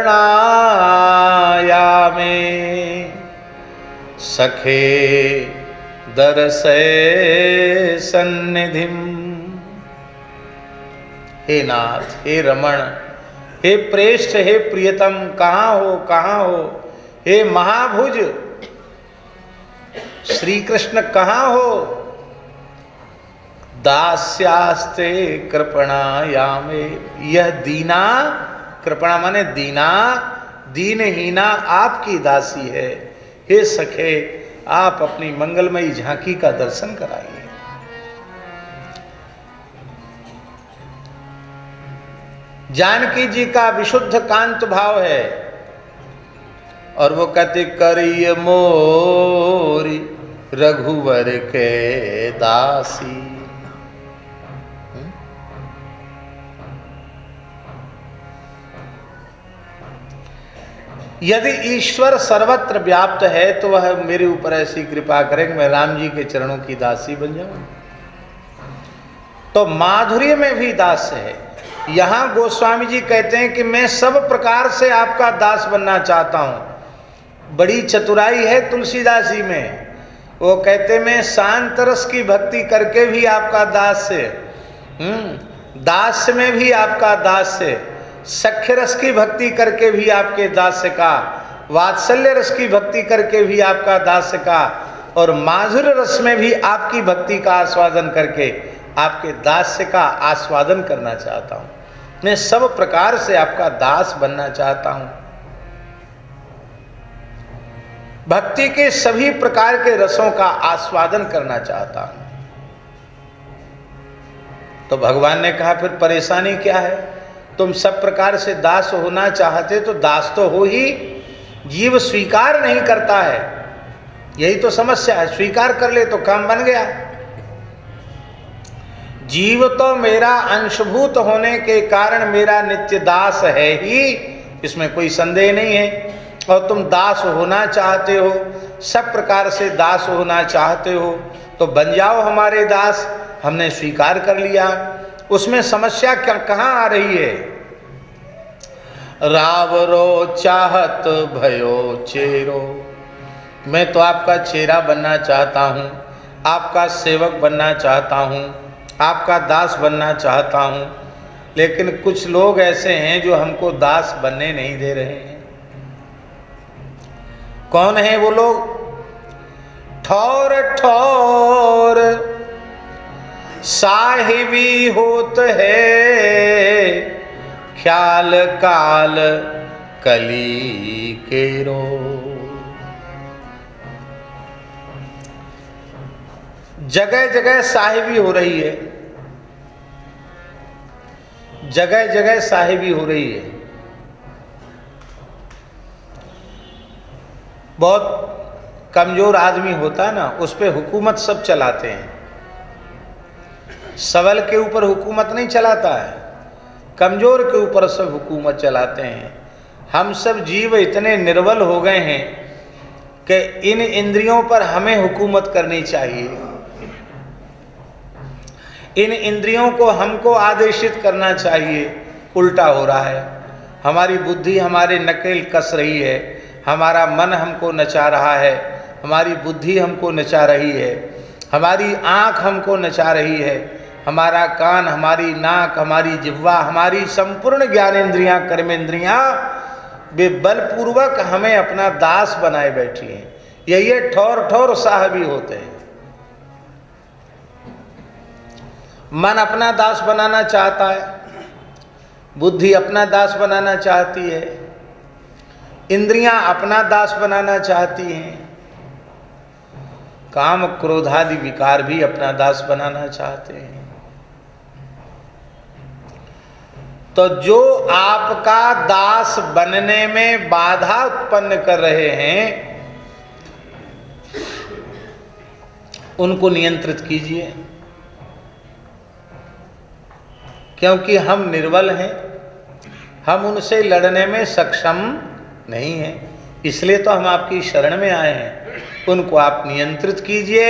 Speaker 2: सखे दर्शय सन्निधिम। हे नाथ, हे रमण, हे प्रेष्ठ, हे प्रियतम, कहाँ हो, कहाँ हो? हे महाभुज श्री कृष्ण कहाँ हो? दास्यास्ते कृपणायामे, यह दीना, कृपणा माने दीना, दीनहीना आपकी दासी है। हे सखे, आप अपनी मंगलमयी झांकी का दर्शन कराइए। जानकी जी का विशुद्ध कांत भाव है और वो कहते करिय मोरी रघुवर के दासी। यदि ईश्वर सर्वत्र व्याप्त है तो वह मेरे ऊपर ऐसी कृपा करें कि मैं राम जी के चरणों की दासी बन जाऊं। तो माधुर्य में भी दास है। यहां गोस्वामी जी कहते हैं कि मैं सब प्रकार से आपका दास बनना चाहता हूं। बड़ी चतुराई है तुलसीदास जी में। वो कहते मैं शांत रस की भक्ति करके भी आपका दास है, दास में भी आपका दास है, सख्य रस की भक्ति करके भी आपके दास्य का, वात्सल्य रस की भक्ति करके भी आपका दास्य का, और माधुर्य रस में भी आपकी भक्ति का आस्वादन करके आपके दास्य का आस्वादन करना चाहता हूं। मैं सब प्रकार से आपका दास बनना चाहता हूं। भक्ति के सभी प्रकार के रसों का आस्वादन करना चाहता हूं। तो भगवान ने कहा फिर परेशानी क्या है? तुम सब प्रकार से दास होना चाहते तो दास तो हो ही, जीव स्वीकार नहीं करता है, यही तो समस्या है। स्वीकार कर ले तो काम बन गया। जीव तो मेरा अंशभूत होने के कारण मेरा नित्य दास है ही, इसमें कोई संदेह नहीं है। और तुम दास होना चाहते हो, सब प्रकार से दास होना चाहते हो, तो बन जाओ हमारे दास। हमने स्वीकार कर लिया। उसमें समस्या कहाँ आ रही है? रावरो चाहत भयो चेरो, मैं तो आपका चेहरा बनना चाहता हूँ, आपका सेवक बनना चाहता हूँ, आपका दास बनना चाहता हूँ, लेकिन कुछ लोग ऐसे हैं जो हमको दास बनने नहीं दे रहे हैं। कौन है वो लोग? ठौर ठौर साहिबी होत है, ख्याल काल कली केरो। जगह जगह साहिबी हो रही है, जगह जगह साहिबी हो रही है। बहुत कमजोर आदमी होता है ना, उस पर हुकूमत सब चलाते हैं। सबल के ऊपर हुकूमत नहीं चलाता है, कमजोर के ऊपर सब हुकूमत चलाते हैं। हम सब जीव इतने निर्बल हो गए हैं कि इन इंद्रियों पर हमें हुकूमत करनी चाहिए। इन इंद्रियों को हमको आदेशित करना चाहिए, उल्टा हो रहा है। हमारी बुद्धि हमारे नकेल कस रही है, हमारा मन हमको नचा रहा है, हमारी बुद्धि हमको नचा रही है, हमारी आँख हमको नचा रही है, हमारा कान, हमारी नाक, हमारी जिह्वा, हमारी संपूर्ण ज्ञानेंद्रियां, कर्मेंद्रियां वे बलपूर्वक हमें अपना दास बनाए बैठी हैं। यही ठौर ठौर साहबी होते हैं। मन अपना दास बनाना चाहता है, बुद्धि अपना दास बनाना चाहती है, इंद्रियां अपना दास बनाना चाहती हैं, काम क्रोधादि विकार भी अपना दास बनाना चाहते हैं। तो जो आपका दास बनने में बाधा उत्पन्न कर रहे हैं उनको नियंत्रित कीजिए। क्योंकि हम निर्बल हैं, हम उनसे लड़ने में सक्षम नहीं हैं, इसलिए तो हम आपकी शरण में आए हैं। उनको आप नियंत्रित कीजिए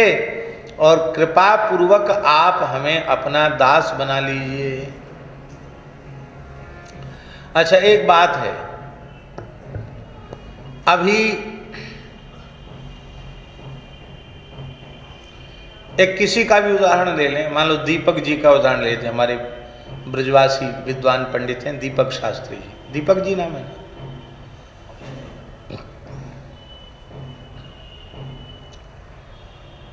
Speaker 2: और कृपा पूर्वक आप हमें अपना दास बना लीजिए। अच्छा, एक बात है, अभी एक किसी का भी उदाहरण ले लें, मान लो दीपक जी का उदाहरण लेते हैं। हमारे ब्रजवासी विद्वान पंडित हैं दीपक शास्त्री जी, दीपक जी नाम है।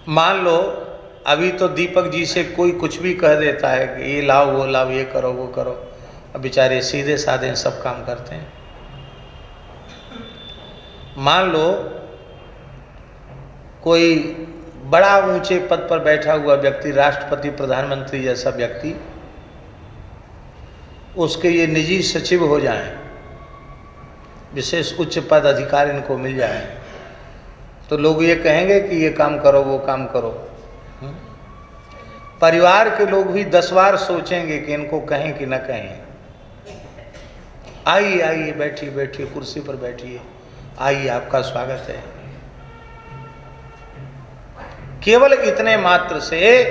Speaker 2: मान लो अभी तो दीपक जी से कोई कुछ भी कह देता है कि ये लाओ वो लाओ, ये करो वो करो, अब बेचारे सीधे साधे सब काम करते हैं। मान लो कोई बड़ा ऊंचे पद पर बैठा हुआ व्यक्ति, राष्ट्रपति प्रधानमंत्री जैसा व्यक्ति, उसके ये निजी सचिव हो जाएं, विशेष उच्च पद अधिकार इनको मिल जाए, तो लोग ये कहेंगे कि ये काम करो वो काम करो। परिवार के लोग भी 10 बार सोचेंगे कि इनको कहें कि न कहें। आइए आइए, बैठिए बैठिए, कुर्सी पर बैठिए, आइए आपका स्वागत है। केवल इतने मात्र से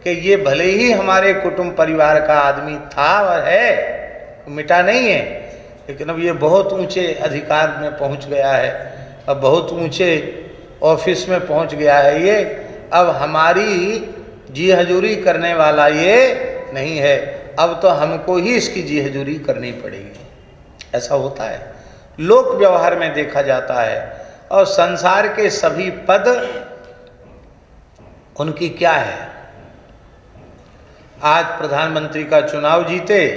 Speaker 2: कि ये भले ही हमारे कुटुंब परिवार का आदमी था और है, मिटा नहीं है, लेकिन अब ये बहुत ऊंचे अधिकार में पहुंच गया है, अब बहुत ऊंचे ऑफिस में पहुंच गया है, ये अब हमारी जी हजूरी करने वाला ये नहीं है, अब तो हमको ही इसकी जी हजूरी करनी पड़ेगी। ऐसा होता है, लोक व्यवहार में देखा जाता है। और संसार के सभी पद उनकी क्या है, आज प्रधानमंत्री का चुनाव जीते,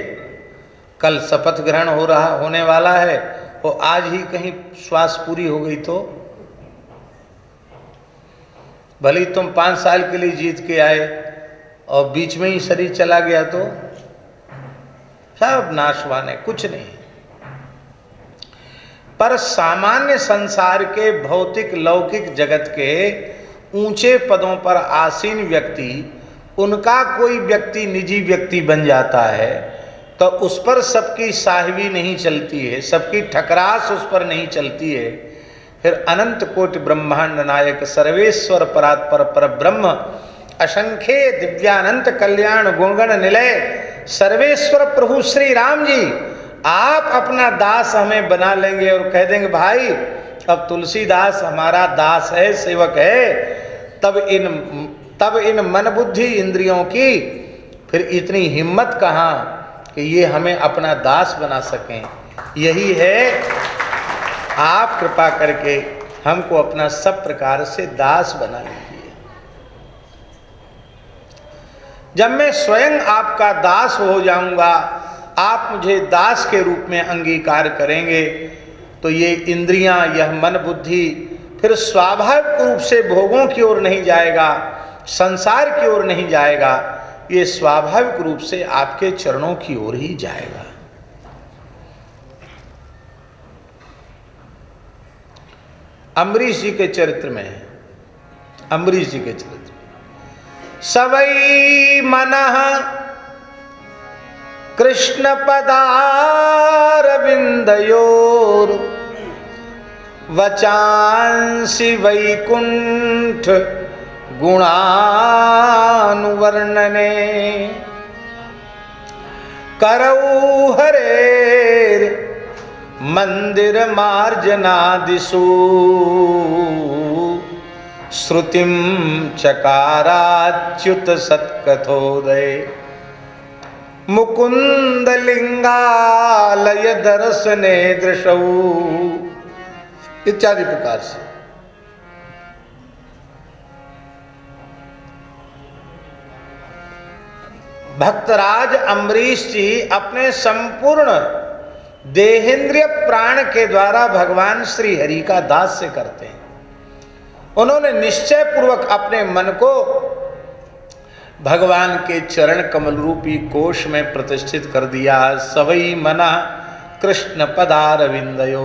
Speaker 2: कल शपथ ग्रहण होने वाला है, और आज ही कहीं श्वास पूरी हो गई तो भले तुम 5 साल के लिए जीत के आए और बीच में ही शरीर चला गया तो सब नाशवान है, कुछ नहीं। पर सामान्य संसार के भौतिक लौकिक जगत के ऊंचे पदों पर आसीन व्यक्ति, उनका कोई व्यक्ति निजी व्यक्ति बन जाता है तो उस पर सबकी साहिबी नहीं चलती है, सबकी ठकरास उस पर नहीं चलती है। फिर अनंत कोटि ब्रह्मांड नायक सर्वेश्वर परात्पर पर ब्रह्म असंख्य दिव्यानंत कल्याण गुणगण निलय सर्वेश्वर प्रभु श्री राम जी आप अपना दास हमें बना लेंगे और कह देंगे भाई अब तुलसीदास हमारा दास है, सेवक है, तब इन मन बुद्धि इंद्रियों की फिर इतनी हिम्मत कहाँ कि ये हमें अपना दास बना सकें। यही है, आप कृपा करके हमको अपना सब प्रकार से दास बना लीजिए। जब मैं स्वयं आपका दास हो जाऊंगा, आप मुझे दास के रूप में अंगीकार करेंगे, तो ये इंद्रियां, यह मन बुद्धि फिर स्वाभाविक रूप से भोगों की ओर नहीं जाएगा, संसार की ओर नहीं जाएगा, ये स्वाभाविक रूप से आपके चरणों की ओर ही जाएगा। अम्बरीश जी के चरित्र में, अम्बरीश जी के चरित्र में सवै मनः कृष्ण पदारविंदयोर वचांसि वैकुंठ गुणानुवर्णने करौ हरेर मंदिर मार्जनादिषु श्रुतिम चकाराच्युत सत्कथोदय मुकुंद लिंगालय दर्शने दृशौ इत्यादि प्रकार से। भक्तराज अम्बरीश जी अपने संपूर्ण देहेंद्रिय प्राण के द्वारा भगवान श्री हरि का दास्य करते हैं। उन्होंने निश्चय पूर्वक अपने मन को भगवान के चरण कमल रूपी कोश में प्रतिष्ठित कर दिया। सवै मना कृष्ण पदारविंदयो,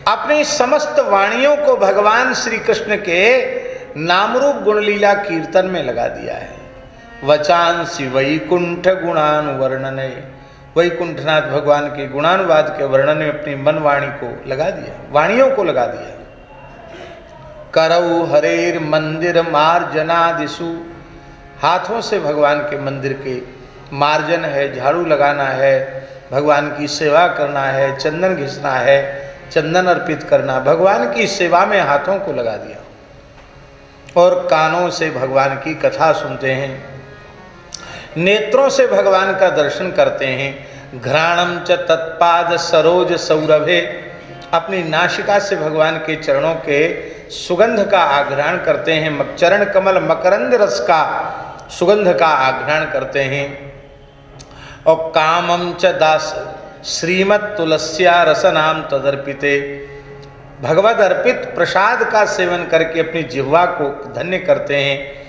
Speaker 2: अपनी समस्त वाणियों को भगवान श्री कृष्ण के नामरूप गुणलीला कीर्तन में लगा दिया है। वचांसी वैकुंठ गुणानुवर्णने, वैकुंठनाथ भगवान के गुणानुवाद के वर्णन में अपनी मन वाणी को लगा दिया, वाणियों को लगा दिया। करऊ हरेर मंदिर मार्जनादिषु, हाथों से भगवान के मंदिर के मार्जन है, झाड़ू लगाना है, भगवान की सेवा करना है, चंदन घिसना है, चंदन अर्पित करना, भगवान की सेवा में हाथों को लगा दिया। और कानों से भगवान की कथा सुनते हैं, नेत्रों से भगवान का दर्शन करते हैं। घ्राणम च तत्पाद सरोज सौरभे, अपनी नासिका से भगवान के चरणों के सुगंध का आघ्राण करते हैं, चरण कमल मकरंद रस का सुगंध का आघ्राण करते हैं। और कामम च दास श्रीमत तुलस्या रसनाम तदर्पिते, भगवद अर्पित प्रसाद का सेवन करके अपनी जिह्वा को धन्य करते हैं।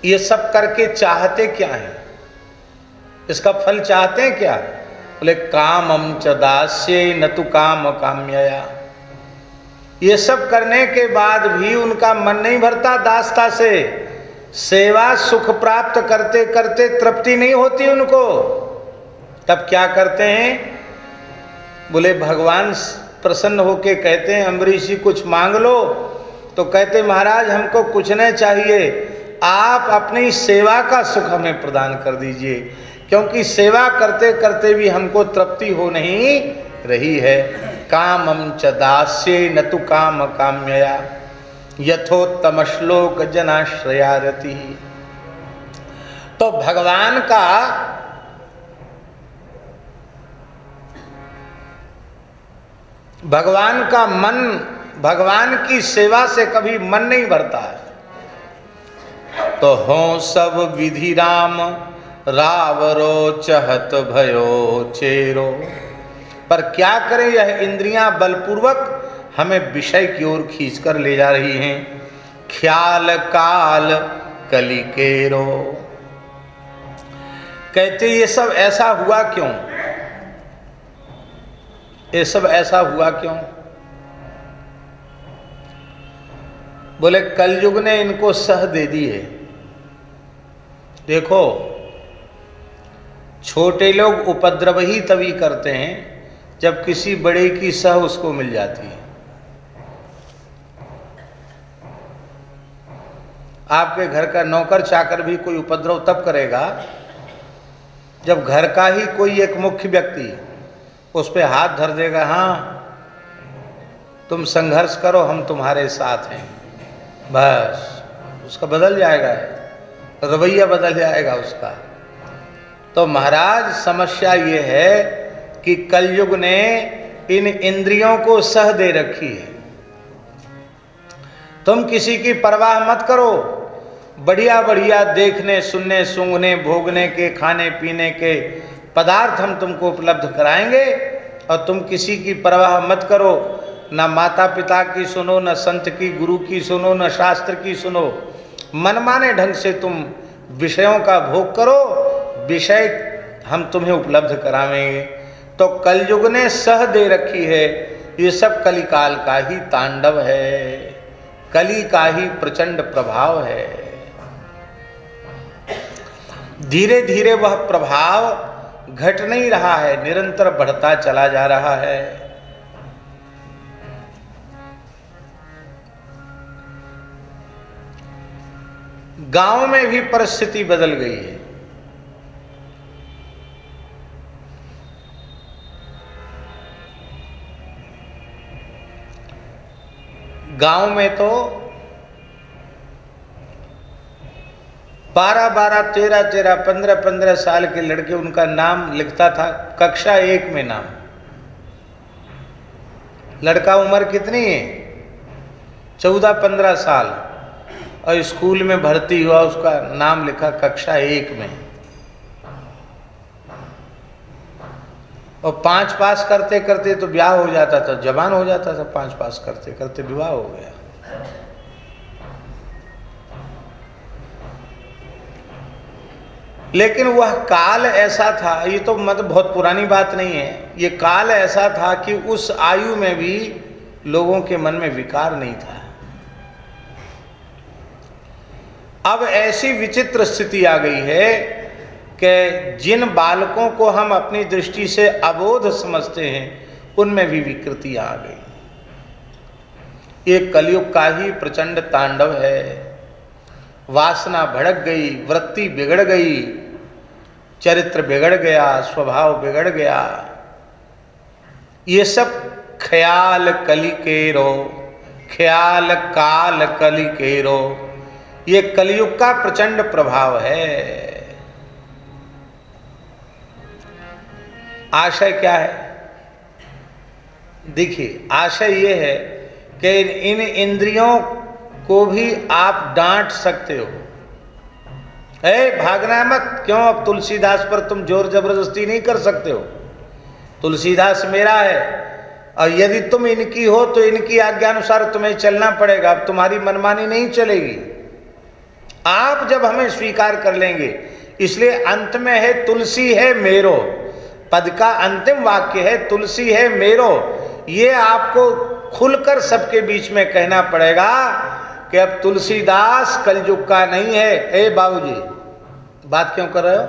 Speaker 2: ये सब करके चाहते क्या हैं, इसका फल चाहते हैं क्या? बोले कामम च दास्ये न तु काम काम्यया। ये सब करने के बाद भी उनका मन नहीं भरता दासता से, सेवा सुख प्राप्त करते करते तृप्ति नहीं होती उनको। तब क्या करते हैं? बोले भगवान प्रसन्न होके कहते हैं अम्बरीश जी कुछ मांग लो, तो कहते महाराज हमको कुछ नहीं चाहिए, आप अपनी सेवा का सुख हमें प्रदान कर दीजिए, क्योंकि सेवा करते करते भी हमको तृप्ति हो नहीं रही है। कामम च दास्ये न तु काम काम्यया, यथोत्तम श्लोक जनाश्रया रति। तो भगवान का मन, भगवान की सेवा से कभी मन नहीं भरता है। तो हो सब विधि राम रावरो चहत भयो चेरो, पर क्या करें, यह इंद्रियां बलपूर्वक हमें विषय की ओर खींचकर ले जा रही हैं। ख्याल काल कलिकेरो, कहते ये सब ऐसा हुआ क्यों, ये सब ऐसा हुआ क्यों? बोले कलयुग ने इनको सह दे दी है। देखो छोटे लोग उपद्रव ही तभी करते हैं जब किसी बड़े की सह उसको मिल जाती है। आपके घर का नौकर चाकर भी कोई उपद्रव तब करेगा जब घर का ही कोई एक मुख्य व्यक्ति उस पे हाथ धर देगा, हाँ तुम संघर्ष करो हम तुम्हारे साथ हैं, बस उसका बदल जाएगा, रवैया बदल जाएगा उसका। तो महाराज समस्या ये है कि कलयुग ने इन इंद्रियों को सह दे रखी है। तुम किसी की परवाह मत करो, बढ़िया बढ़िया देखने सुनने सूंघने भोगने के खाने पीने के पदार्थ हम तुमको उपलब्ध कराएंगे, और तुम किसी की परवाह मत करो, ना माता पिता की सुनो, न संत की गुरु की सुनो, न शास्त्र की सुनो, मनमाने ढंग से तुम विषयों का भोग करो, विषय हम तुम्हें उपलब्ध करावेंगे। तो कलयुग ने सह दे रखी है, ये सब कलिकाल का ही तांडव है, कली का ही प्रचंड प्रभाव है। धीरे धीरे वह प्रभाव घट नहीं रहा है, निरंतर बढ़ता चला जा रहा है। गांव में भी परिस्थिति बदल गई है। गांव में तो 12-12, 13-13, 15-15 साल के लड़के, उनका नाम लिखता था कक्षा 1 में नाम। लड़का उम्र कितनी है? 14-15 साल, और स्कूल में भर्ती हुआ, उसका नाम लिखा कक्षा 1 में। और 5 पास करते करते तो ब्याह हो जाता था, जवान हो जाता था, 5 पास करते करते विवाह हो गया। लेकिन वह काल ऐसा था, ये तो मतलब बहुत पुरानी बात नहीं है, ये काल ऐसा था कि उस आयु में भी लोगों के मन में विकार नहीं था। अब ऐसी विचित्र स्थिति आ गई है कि जिन बालकों को हम अपनी दृष्टि से अबोध समझते हैं उनमें भी विकृति आ गई। ये कलयुग का ही प्रचंड तांडव है। वासना भड़क गई, वृत्ति बिगड़ गई, चरित्र बिगड़ गया, स्वभाव बिगड़ गया। ये सब ख्याल कली केरो, ख्याल काल कली केरो, ये कलयुग का प्रचंड प्रभाव है। आशय क्या है? देखिए, आशय ये है कि इन इंद्रियों को भी आप डांट सकते हो। भागना मत, क्यों? अब तुलसीदास पर तुम जोर जबरदस्ती नहीं कर सकते हो। तुलसीदास मेरा है और यदि तुम इनकी हो तो इनकी आज्ञा अनुसार तुम्हें चलना पड़ेगा। अब तुम्हारी मनमानी नहीं चलेगी। आप जब हमें स्वीकार कर लेंगे, इसलिए अंत में है तुलसी है मेरो, पद का अंतिम वाक्य है तुलसी है मेरो। ये आपको खुलकर सबके बीच में कहना पड़ेगा कि अब तुलसीदास कलयुग का नहीं है। ए बाबूजी, बात क्यों कर रहे हो?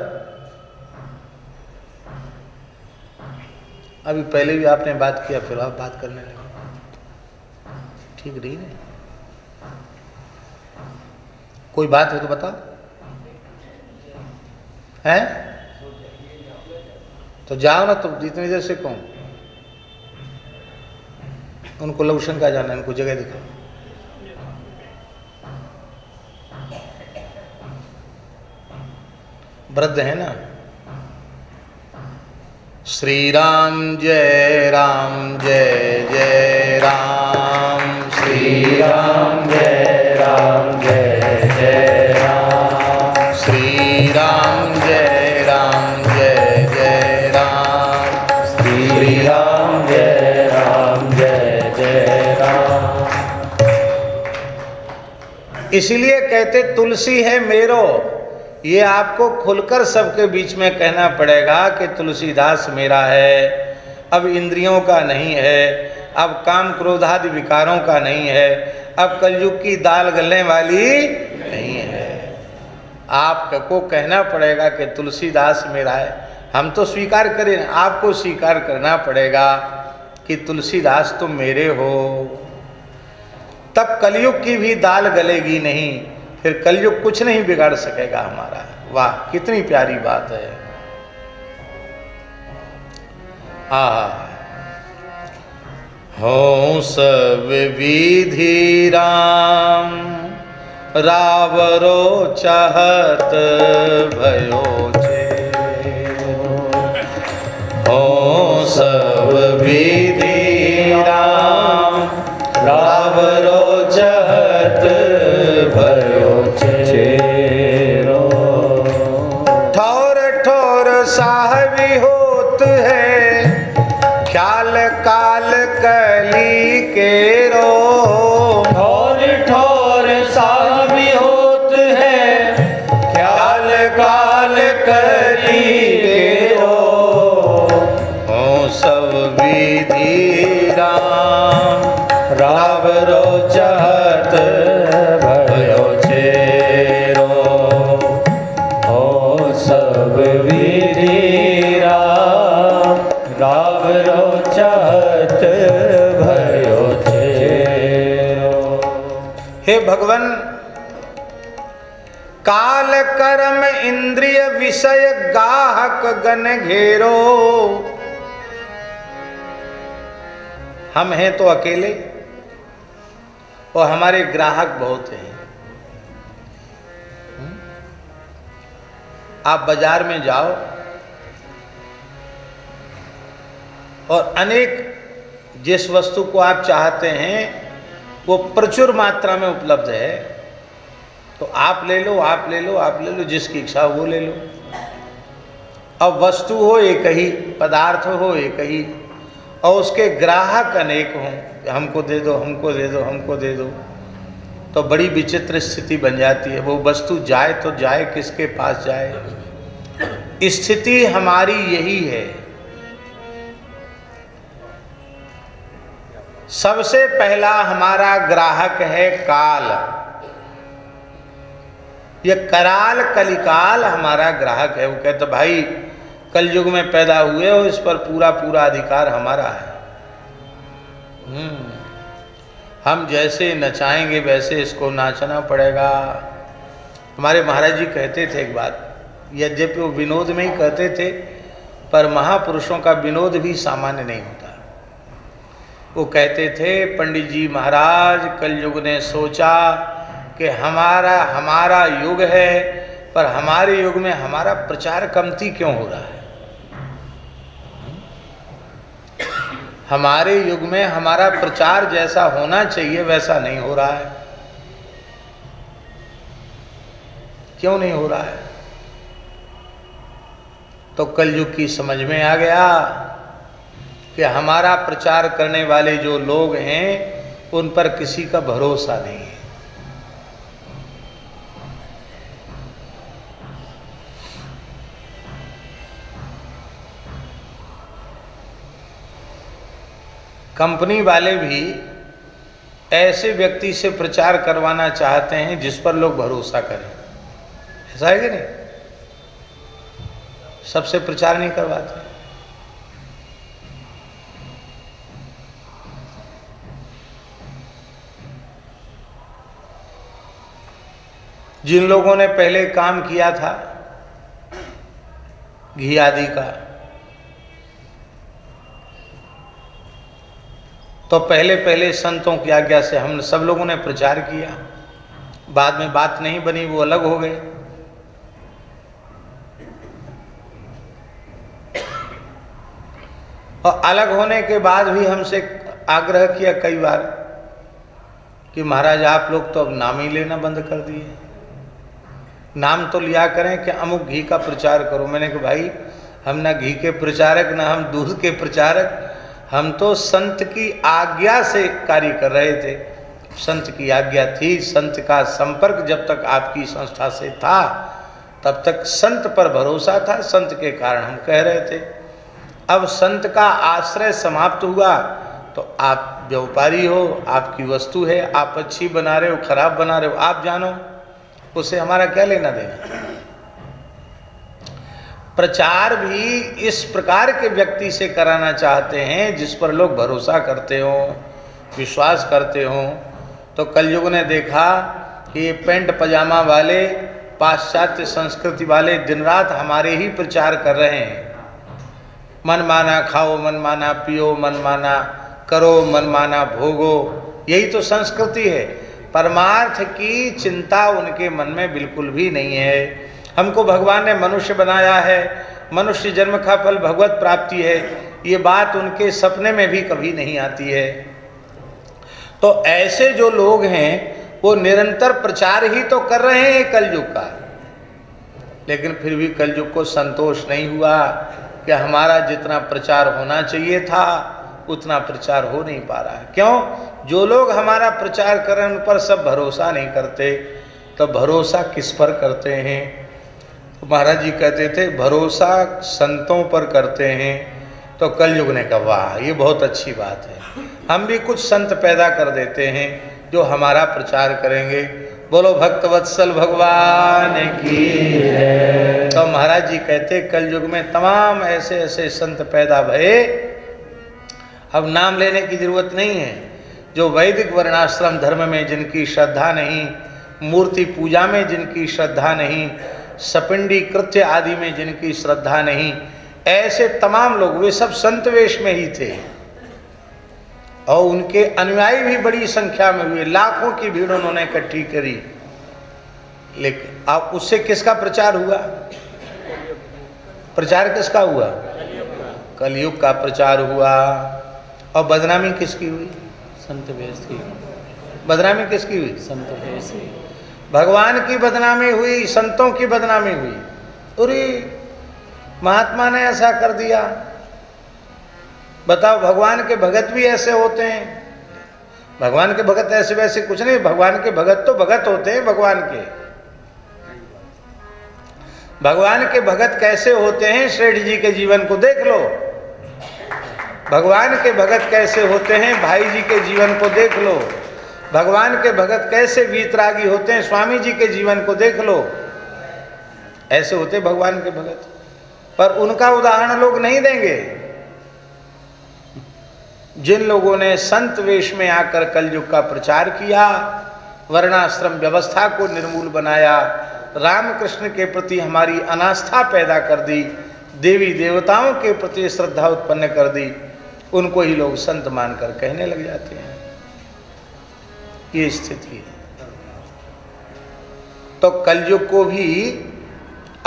Speaker 2: अभी पहले भी आपने बात किया, फिर आप बात करने लगे, ठीक नहीं है? कोई बात है तो बताओ। हैं? तो जाओ ना, तुम जितनी देर से कहूं। उनको लोशन का जाना है, उनको जगह दिखाओ। वृद्ध है ना। श्री राम जय जय राम, श्री राम जय जय राम, श्री राम जय जय राम, श्री राम जय जय राम। इसीलिए कहते तुलसी है मेरो। ये आपको खुलकर सबके बीच में कहना पड़ेगा कि तुलसीदास मेरा है, अब इंद्रियों का नहीं है, अब काम क्रोधादि विकारों का नहीं है, अब कलयुग की दाल गलने वाली नहीं है। आपको कहना पड़ेगा कि तुलसीदास मेरा है। हम तो स्वीकार करें, आपको स्वीकार करना पड़ेगा कि तुलसीदास तुम मेरे हो। तब कलयुग की भी दाल गलेगी नहीं, फिर कलयुग कुछ नहीं बिगाड़ सकेगा हमारा। वाह, कितनी प्यारी बात है। हो सब विधि राम, रावरो चाहत भयो छे। हो सब विधि राम, रावरो चाहत भयो छेरो। ठौर ठौर साहबी होत है, ख्याल काल कली केरो।
Speaker 3: ठौर ठौर साहबी होत है, ख्याल काल कली केरो।
Speaker 2: हो सब विधि राम,
Speaker 3: रावरो चाहत भयो छेरो। हो सब विधि राम, रावरो चाहत भयो छेरो।
Speaker 2: हे भगवान, काल कर्म इंद्रिय विषय गाहक गन घेरो। हम हैं तो अकेले और हमारे ग्राहक बहुत हैं। आप बाजार में जाओ और अनेक जिस वस्तु को आप चाहते हैं वो प्रचुर मात्रा में उपलब्ध है, तो आप ले लो, आप ले लो, आप ले लो, जिसकी इच्छा हो वो ले लो। अब वस्तु हो एक ही, पदार्थ हो एक ही, और उसके ग्राहक अनेक हों, हमको दे दो, हमको दे दो, हमको दे दो, तो बड़ी विचित्र स्थिति बन जाती है। वो वस्तु जाए तो जाए किसके पास जाए? स्थिति हमारी यही है। सबसे पहला हमारा ग्राहक है काल। ये कराल कलिकाल हमारा ग्राहक है। वो कहते भाई कलयुग में पैदा हुए हो, इस पर पूरा पूरा अधिकार हमारा है। हम जैसे नचाएंगे वैसे इसको नाचना पड़ेगा। हमारे महाराज जी कहते थे एक बात, यद्यपि वो विनोद में ही कहते थे, पर महापुरुषों का विनोद भी सामान्य नहीं होता। वो कहते थे, पंडित जी महाराज कलयुग ने सोचा कि हमारा युग है, पर हमारे युग में हमारा प्रचार कमती क्यों हो रहा है? हमारे युग में हमारा प्रचार जैसा होना चाहिए वैसा नहीं हो रहा है। क्यों नहीं हो रहा है? तो कलयुग की समझ में आ गया कि हमारा प्रचार करने वाले जो लोग हैं उन पर किसी का भरोसा नहीं है। कंपनी वाले भी ऐसे व्यक्ति से प्रचार करवाना चाहते हैं जिस पर लोग भरोसा करें। ऐसा है कि नहीं? सबसे प्रचार नहीं करवाते। जिन लोगों ने पहले काम किया था घी आदि का, तो पहले पहले संतों की आज्ञा से हम सब लोगों ने प्रचार किया। बाद में बात नहीं बनी, वो अलग हो गए। और अलग होने के बाद भी हमसे आग्रह किया कई बार कि महाराज आप लोग तो अब नाम ही लेना बंद कर दिए, नाम तो लिया करें कि अमुक घी का प्रचार करो। मैंने कहा भाई हम ना घी के प्रचारक ना हम दूध के प्रचारक, हम तो संत की आज्ञा से कार्य कर रहे थे। संत की आज्ञा थी, संत का संपर्क जब तक आपकी संस्था से था तब तक संत पर भरोसा था, संत के कारण हम कह रहे थे। अब संत का आश्रय समाप्त हुआ तो आप व्यापारी हो, आपकी वस्तु है, आप अच्छी बना रहे हो खराब बना रहे हो आप जानो, उससे हमारा क्या लेना देना। प्रचार भी इस प्रकार के व्यक्ति से कराना चाहते हैं जिस पर लोग भरोसा करते हो, विश्वास करते हो। तो कलयुग ने देखा कि ये पेंट पजामा वाले पाश्चात्य संस्कृति वाले दिन रात हमारे ही प्रचार कर रहे हैं। मनमाना खाओ, मनमाना पियो, मनमाना करो, मनमाना भोगो, यही तो संस्कृति है। परमार्थ की चिंता उनके मन में बिल्कुल भी नहीं है। हमको भगवान ने मनुष्य बनाया है, मनुष्य जन्म का फल भगवत प्राप्ति है, ये बात उनके सपने में भी कभी नहीं आती है। तो ऐसे जो लोग हैं वो निरंतर प्रचार ही तो कर रहे हैं कलयुग का, लेकिन फिर भी कलयुग को संतोष नहीं हुआ कि हमारा जितना प्रचार होना चाहिए था उतना प्रचार हो नहीं पा रहा है। क्यों? जो लोग हमारा प्रचार करें उन पर सब भरोसा नहीं करते, तो भरोसा किस पर करते हैं? तो महाराज जी कहते थे भरोसा संतों पर करते हैं। तो कलयुग ने कहा वाह ये बहुत अच्छी बात है, हम भी कुछ संत पैदा कर देते हैं जो हमारा प्रचार करेंगे। बोलो भक्तवत्सल भगवान की है। तो महाराज जी कहते कलयुग में तमाम ऐसे ऐसे संत पैदा भये, अब नाम लेने की जरूरत नहीं है। जो वैदिक वर्णाश्रम धर्म में जिनकी श्रद्धा नहीं, मूर्ति पूजा में जिनकी श्रद्धा नहीं, सपिंडी कृत्य आदि में जिनकी श्रद्धा नहीं, ऐसे तमाम लोग वे सब संत वेश में ही थे और उनके अनुयायी भी बड़ी संख्या में हुए, लाखों की भीड़ उन्होंने इकट्ठी करी। लेकिन अब उससे किसका प्रचार हुआ? प्रचार किसका हुआ? कलयुग का प्रचार हुआ। और बदनामी किसकी हुई?
Speaker 3: संत वेश की।
Speaker 2: बदनामी किसकी हुई?
Speaker 3: संत वेश की।
Speaker 2: भगवान की बदनामी हुई, संतों की बदनामी हुई। अरे महात्मा ने ऐसा कर दिया। बताओ भगवान के भगत भी ऐसे होते हैं? भगवान के भगत ऐसे वैसे कुछ नहीं, भगवान के भगत तो भगत होते हैं। भगवान के भगत कैसे होते हैं? श्रेष्ठ जी के जीवन को देख लो। भगवान के भगत कैसे होते हैं? भाई जी के जीवन को देख लो। भगवान के भगत कैसे वीतरागी होते हैं, स्वामी जी के जीवन को देख लो, ऐसे होते भगवान के भगत। पर उनका उदाहरण लोग नहीं देंगे। जिन लोगों ने संत वेश में आकर कलयुग का प्रचार किया, वर्णाश्रम व्यवस्था को निर्मूल बनाया, रामकृष्ण के प्रति हमारी अनास्था पैदा कर दी, देवी देवताओं के प्रति श्रद्धा उत्पन्न कर दी, उनको ही लोग संत मानकर कहने लग जाते हैं। ये स्थिति है। तो कलयुग को भी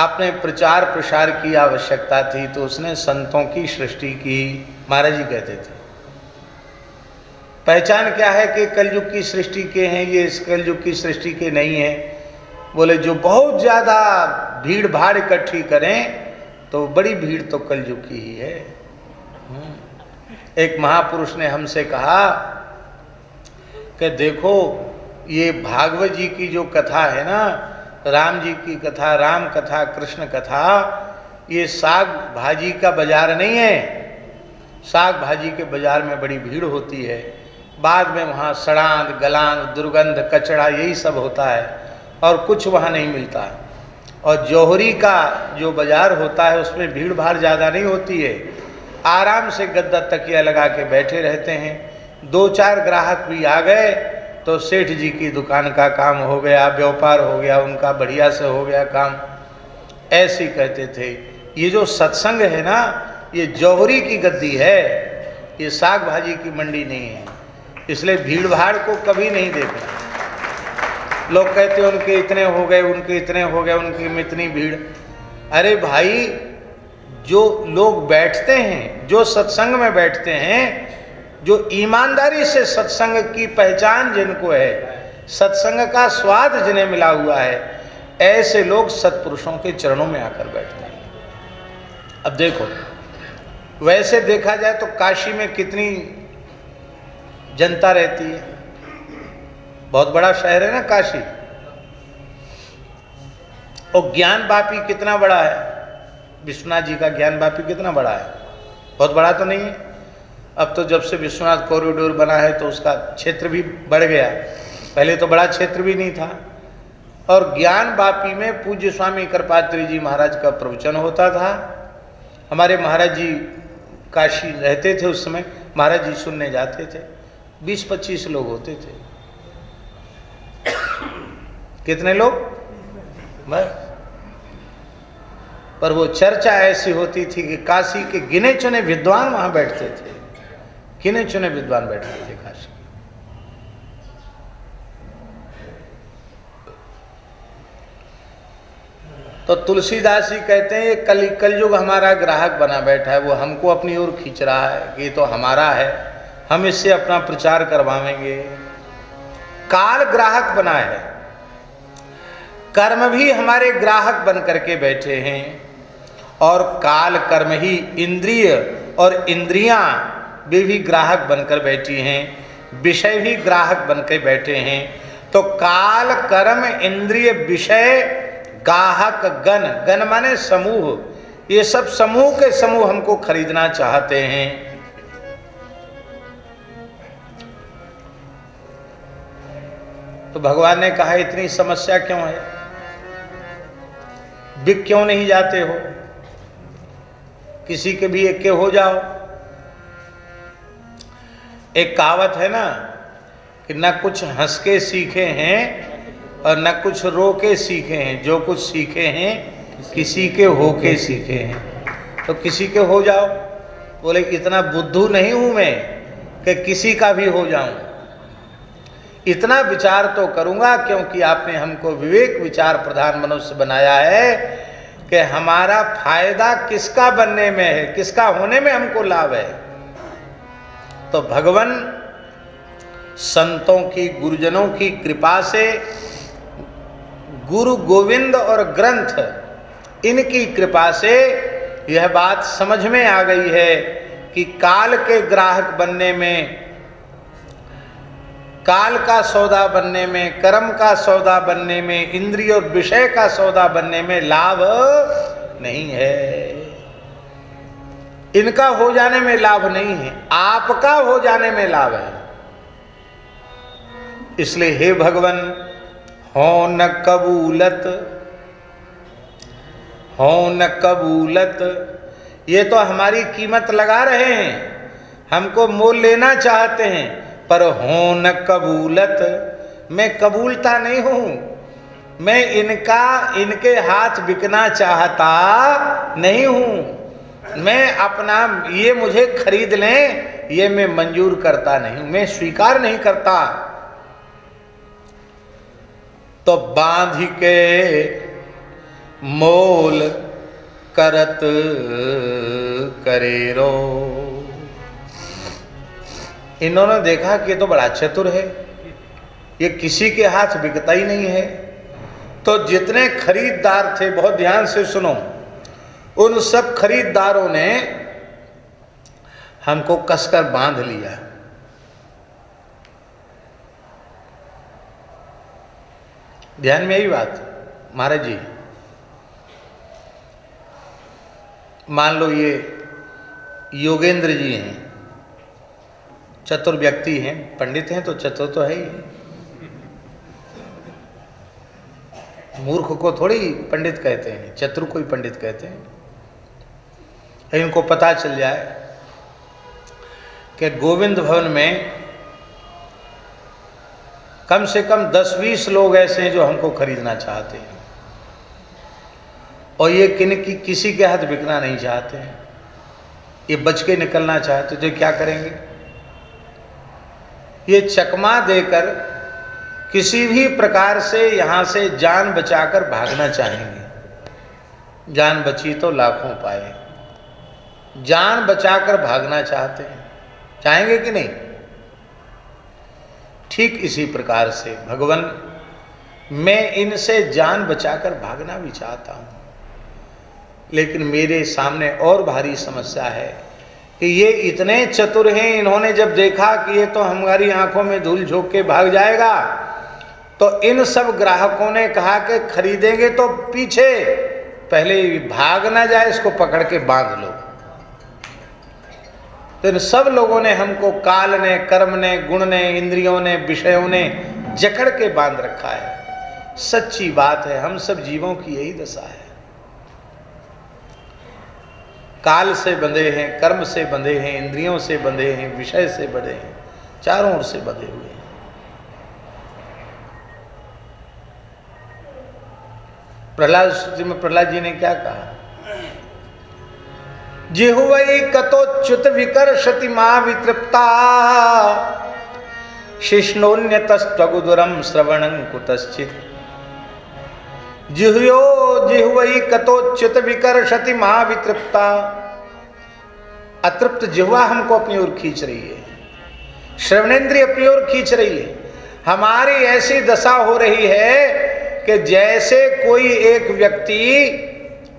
Speaker 2: अपने प्रचार प्रसार की आवश्यकता थी, तो उसने संतों की सृष्टि की। महाराज जी कहते थे पहचान क्या है कि कलयुग की सृष्टि के हैं, ये इस कलयुग की सृष्टि के नहीं है। बोले जो बहुत ज़्यादा भीड़ भाड़ इकट्ठी करें तो बड़ी भीड़ तो कलयुग की ही है। एक महापुरुष ने हमसे कहा कि देखो ये भागवत जी की जो कथा है ना, राम जी की कथा, राम कथा, कृष्ण कथा, ये साग भाजी का बाजार नहीं है। साग भाजी के बाजार में बड़ी भीड़ होती है, बाद में वहाँ सड़ांध गलांध दुर्गंध कचड़ा यही सब होता है और कुछ वहाँ नहीं मिलता। और जौहरी का जो बाजार होता है उसमें भीड़ भाड़ ज़्यादा नहीं होती है, आराम से गद्दा तकिया लगा के बैठे रहते हैं। 2-4 ग्राहक भी आ गए तो सेठ जी की दुकान का काम हो गया, व्यापार हो गया, उनका बढ़िया से हो गया काम। ऐसे ही कहते थे ये जो सत्संग है ना, ये जौहरी की गद्दी है, ये साग भाजी की मंडी नहीं है। इसलिए भीड़ भाड़ को कभी नहीं देखना। लोग कहते हैं उनके इतने हो गए, उनके इतने हो गए, उनकी में इतनी भीड़। अरे भाई, जो लोग बैठते हैं, जो सत्संग में बैठते हैं, जो ईमानदारी से सत्संग की पहचान जिनको है, सत्संग का स्वाद जिन्हें मिला हुआ है, ऐसे लोग सत्पुरुषों के चरणों में आकर बैठते हैं। अब देखो, वैसे देखा जाए तो काशी में कितनी जनता रहती है, बहुत बड़ा शहर है ना काशी। और ज्ञान वापी कितना बड़ा है, विश्वनाथ जी का ज्ञान वापी कितना बड़ा है, बहुत बड़ा तो नहीं है। अब तो जब से विश्वनाथ कॉरिडोर बना है तो उसका क्षेत्र भी बढ़ गया, पहले तो बड़ा क्षेत्र भी नहीं था। और ज्ञान वापी में पूज्य स्वामी कृपात्री जी महाराज का प्रवचन होता था। हमारे महाराज जी काशी रहते थे उस समय, महाराज जी सुनने जाते थे, 20-25 लोग होते थे। कितने लोग बस। पर वो चर्चा ऐसी होती थी कि काशी के गिने चुने विद्वान वहां बैठते थे, गिने चुने विद्वान बैठते थे काशी। तो तुलसीदास जी कहते हैं ये कलयुग हमारा ग्राहक बना बैठा है, वो हमको अपनी ओर खींच रहा है कि ये तो हमारा है, हम इससे अपना प्रचार करवाएंगे। काल ग्राहक बना है, कर्म भी हमारे ग्राहक बन करके बैठे हैं, और काल कर्म ही इंद्रिय और इंद्रियां वे भी ग्राहक बनकर बैठी हैं, विषय भी ग्राहक बनकर बैठे हैं। तो काल कर्म इंद्रिय विषय गाहक गण, गण माने समूह, ये सब समूह के समूह हमको खरीदना चाहते हैं। तो भगवान ने कहा इतनी समस्या क्यों है, बिक क्यों नहीं जाते हो, किसी के भी एक के हो जाओ। एक कहावत है ना कि न कुछ हंस के सीखे हैं और न कुछ रो के सीखे हैं, जो कुछ सीखे हैं किसी के हो के सीखे हैं। तो किसी के हो जाओ। बोले इतना बुद्धू नहीं हूं मैं कि किसी का भी हो जाऊं, इतना विचार तो करूंगा, क्योंकि आपने हमको विवेक विचार प्रधान मनुष्य बनाया है कि हमारा फायदा किसका बनने में है, किसका होने में हमको लाभ है। तो भगवान संतों की, गुरुजनों की कृपा से, गुरु गोविंद और ग्रंथ इनकी कृपा से यह बात समझ में आ गई है कि काल के ग्राहक बनने में, काल का सौदा बनने में, कर्म का सौदा बनने में, इंद्रिय और विषय का सौदा बनने में लाभ नहीं है। इनका हो जाने में लाभ नहीं है, आपका हो जाने में लाभ है। इसलिए हे भगवान, हो न कबूलत, हो न कबूलत, ये तो हमारी कीमत लगा रहे हैं, हमको मोल लेना चाहते हैं, पर हो न कबूलत, मैं कबूलता नहीं हूं, मैं इनके हाथ बिकना चाहता नहीं हूं, मैं अपना ये मुझे खरीद लें ये मैं मंजूर करता नहीं हूं, मैं स्वीकार नहीं करता। तो बांध के मोल करत करेरो। इन्होंने देखा कि ये तो बड़ा चतुर है, ये किसी के हाथ बिकता ही नहीं है। तो जितने खरीदार थे, बहुत ध्यान से सुनो, उन सब खरीदारों ने हमको कसकर बांध लिया। ध्यान में यही बात महाराज जी, मान लो ये योगेंद्र जी हैं, चतुर व्यक्ति हैं, पंडित हैं तो चतुर तो है ही, मूर्ख को थोड़ी पंडित कहते हैं, चतुर को ही पंडित कहते हैं। इनको पता चल जाए कि गोविंद भवन में कम से कम 10-20 लोग ऐसे हैं जो हमको खरीदना चाहते हैं, और ये किसी के हाथ बिकना नहीं चाहते हैं, ये बच के निकलना चाहते, तो क्या करेंगे? ये चकमा देकर किसी भी प्रकार से यहाँ से जान बचाकर भागना चाहेंगे। जान बची तो लाखों पाए, जान बचाकर भागना चाहते हैं, चाहेंगे कि नहीं? ठीक इसी प्रकार से भगवान, मैं इनसे जान बचाकर भागना भी चाहता हूँ, लेकिन मेरे सामने और भारी समस्या है कि ये इतने चतुर हैं, इन्होंने जब देखा कि ये तो हमारी आंखों में धूल झोंक के भाग जाएगा, तो इन सब ग्राहकों ने कहा कि खरीदेंगे तो पीछे, पहले भाग ना जाए इसको पकड़ के बांध लो। तो इन सब लोगों ने हमको, काल ने, कर्म ने, गुण ने, इंद्रियों ने, विषयों ने जकड़ के बांध रखा है। सच्ची बात है, हम सब जीवों की यही दशा है। काल से बंधे हैं, कर्म से बंधे हैं, इंद्रियों से बंधे हैं, विषय से बंधे हैं, चारों ओर से बंधे हुए हैं। प्रहलाद स्तुति में प्रहलाद जी ने क्या कहा? जिह्वै कतोच्युत विकर्षति मां वितृप्ता, शिष्णोन्यतस्त्वगुदुरं श्रवणं कुतश्चित्। जिह्वै कतोच्युत विकर्षति मां वितृप्ता, अतृप्त जिह्वा हमको अपनी ओर खींच रही है, श्रवणेन्द्रिय अपनी ओर खींच रही है। हमारी ऐसी दशा हो रही है कि जैसे कोई एक व्यक्ति,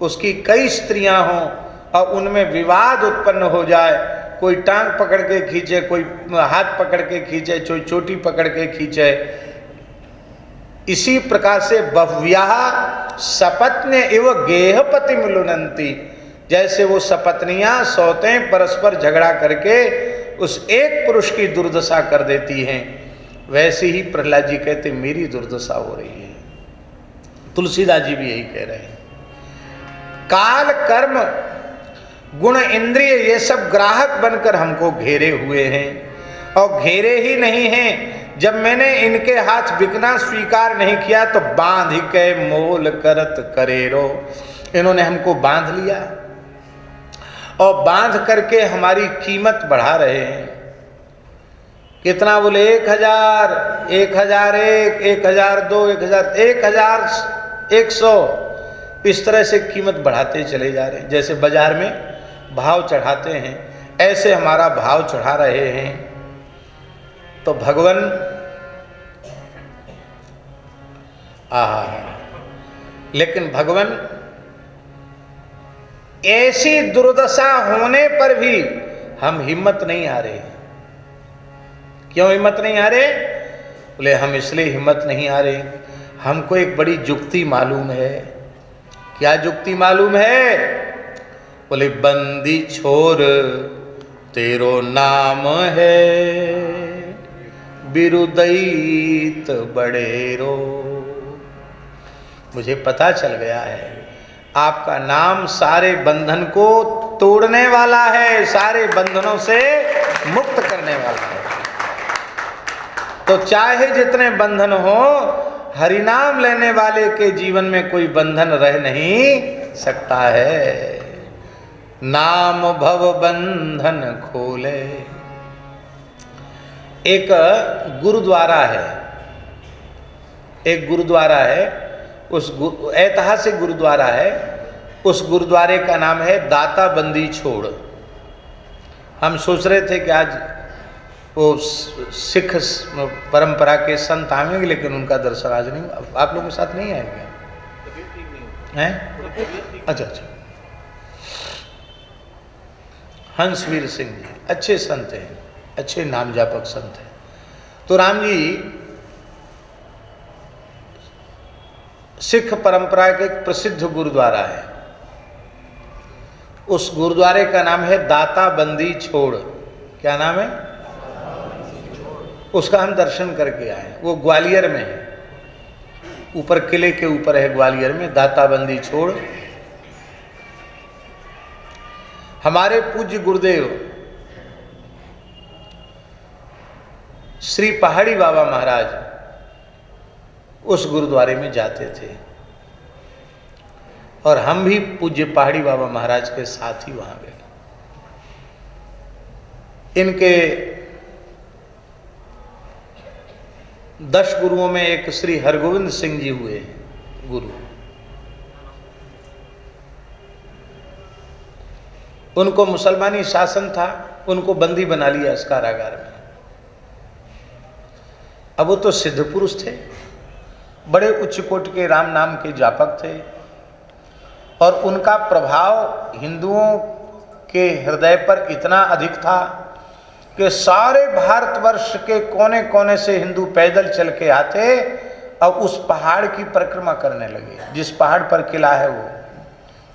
Speaker 2: उसकी कई स्त्रियां हों और उनमें विवाद उत्पन्न हो जाए, कोई टांग पकड़ के खींचे, कोई हाथ पकड़ के खींचे, कोई चोटी पकड़ के खींचे। इसी प्रकार से बह्व्याः सपत्न्य इव गेहपति मिलुनन्ति, जैसे वो सपत्नियां सौतें परस्पर झगड़ा करके उस एक पुरुष की दुर्दशा कर देती हैं, वैसे ही प्रहलाद जी कहते मेरी दुर्दशा हो रही है। तुलसीदास जी भी यही कह रहे हैं। काल, कर्म, गुण, इंद्रिय ये सब ग्राहक बनकर हमको घेरे हुए हैं, और घेरे ही नहीं हैं, जब मैंने इनके हाथ बिकना स्वीकार नहीं किया तो बांध के मोल करत करेरो, इन्होंने हमको बांध लिया और बांध करके हमारी कीमत बढ़ा रहे हैं। कितना बोले? 1000, 1001, 1002, 1100, इस तरह से कीमत बढ़ाते चले जा रहे हैं। जैसे बाजार में भाव चढ़ाते हैं, ऐसे हमारा भाव चढ़ा रहे हैं। तो भगवान लेकिन भगवान ऐसी दुर्दशा होने पर भी हम हिम्मत नहीं हारे। क्यों हिम्मत नहीं हारे? बोले हम इसलिए हिम्मत नहीं हारे, हमको एक बड़ी जुक्ति मालूम है। क्या जुक्ति मालूम है? बोले बंदी छोर तेरो नाम है, बिरुदैत बड़ेरो। मुझे पता चल गया है आपका नाम सारे बंधन को तोड़ने वाला है, सारे बंधनों से मुक्त करने वाला है। तो चाहे जितने बंधन हो, हरिनाम लेने वाले के जीवन में कोई बंधन रह नहीं सकता है। नाम भव बंधन खोले। एक गुरुद्वारा है, एक गुरुद्वारा है, उस ऐतिहासिक गुरुद्वारा है, उस गुरुद्वारे का नाम है दाता बंदी छोड़। हम सोच रहे थे कि आज वो सिख परंपरा के संत आएंगे, लेकिन उनका दर्शन आज नहीं। आप लोगों के साथ नहीं आएंगे हैं? अच्छा अच्छा। हंसवीर सिंह जी अच्छे संत हैं, अच्छे नाम जापक संत हैं। तो राम जी सिख परंपरा का एक प्रसिद्ध गुरुद्वारा है, उस गुरुद्वारे का नाम है दाता बंदी छोड़। क्या नाम है? उसका हम दर्शन करके आए। वो ग्वालियर में है, ऊपर किले के ऊपर है ग्वालियर में, दाता बंदी छोड़। हमारे पूज्य गुरुदेव श्री पहाड़ी बाबा महाराज उस गुरुद्वारे में जाते थे और हम भी पूज्य पहाड़ी बाबा महाराज के साथ ही वहां गए। इनके 10 गुरुओं में एक श्री हरगोविंद सिंह जी हुए हैं गुरु। उनको मुसलमानी शासन था, उनको बंदी बना लिया इस कारागार में। अब वो तो सिद्ध पुरुष थे, बड़े उच्च कोटि के राम नाम के जापक थे और उनका प्रभाव हिंदुओं के हृदय पर इतना अधिक था कि सारे भारतवर्ष के कोने कोने से हिंदू पैदल चल के आते और उस पहाड़ की परिक्रमा करने लगे। जिस पहाड़ पर किला है, वो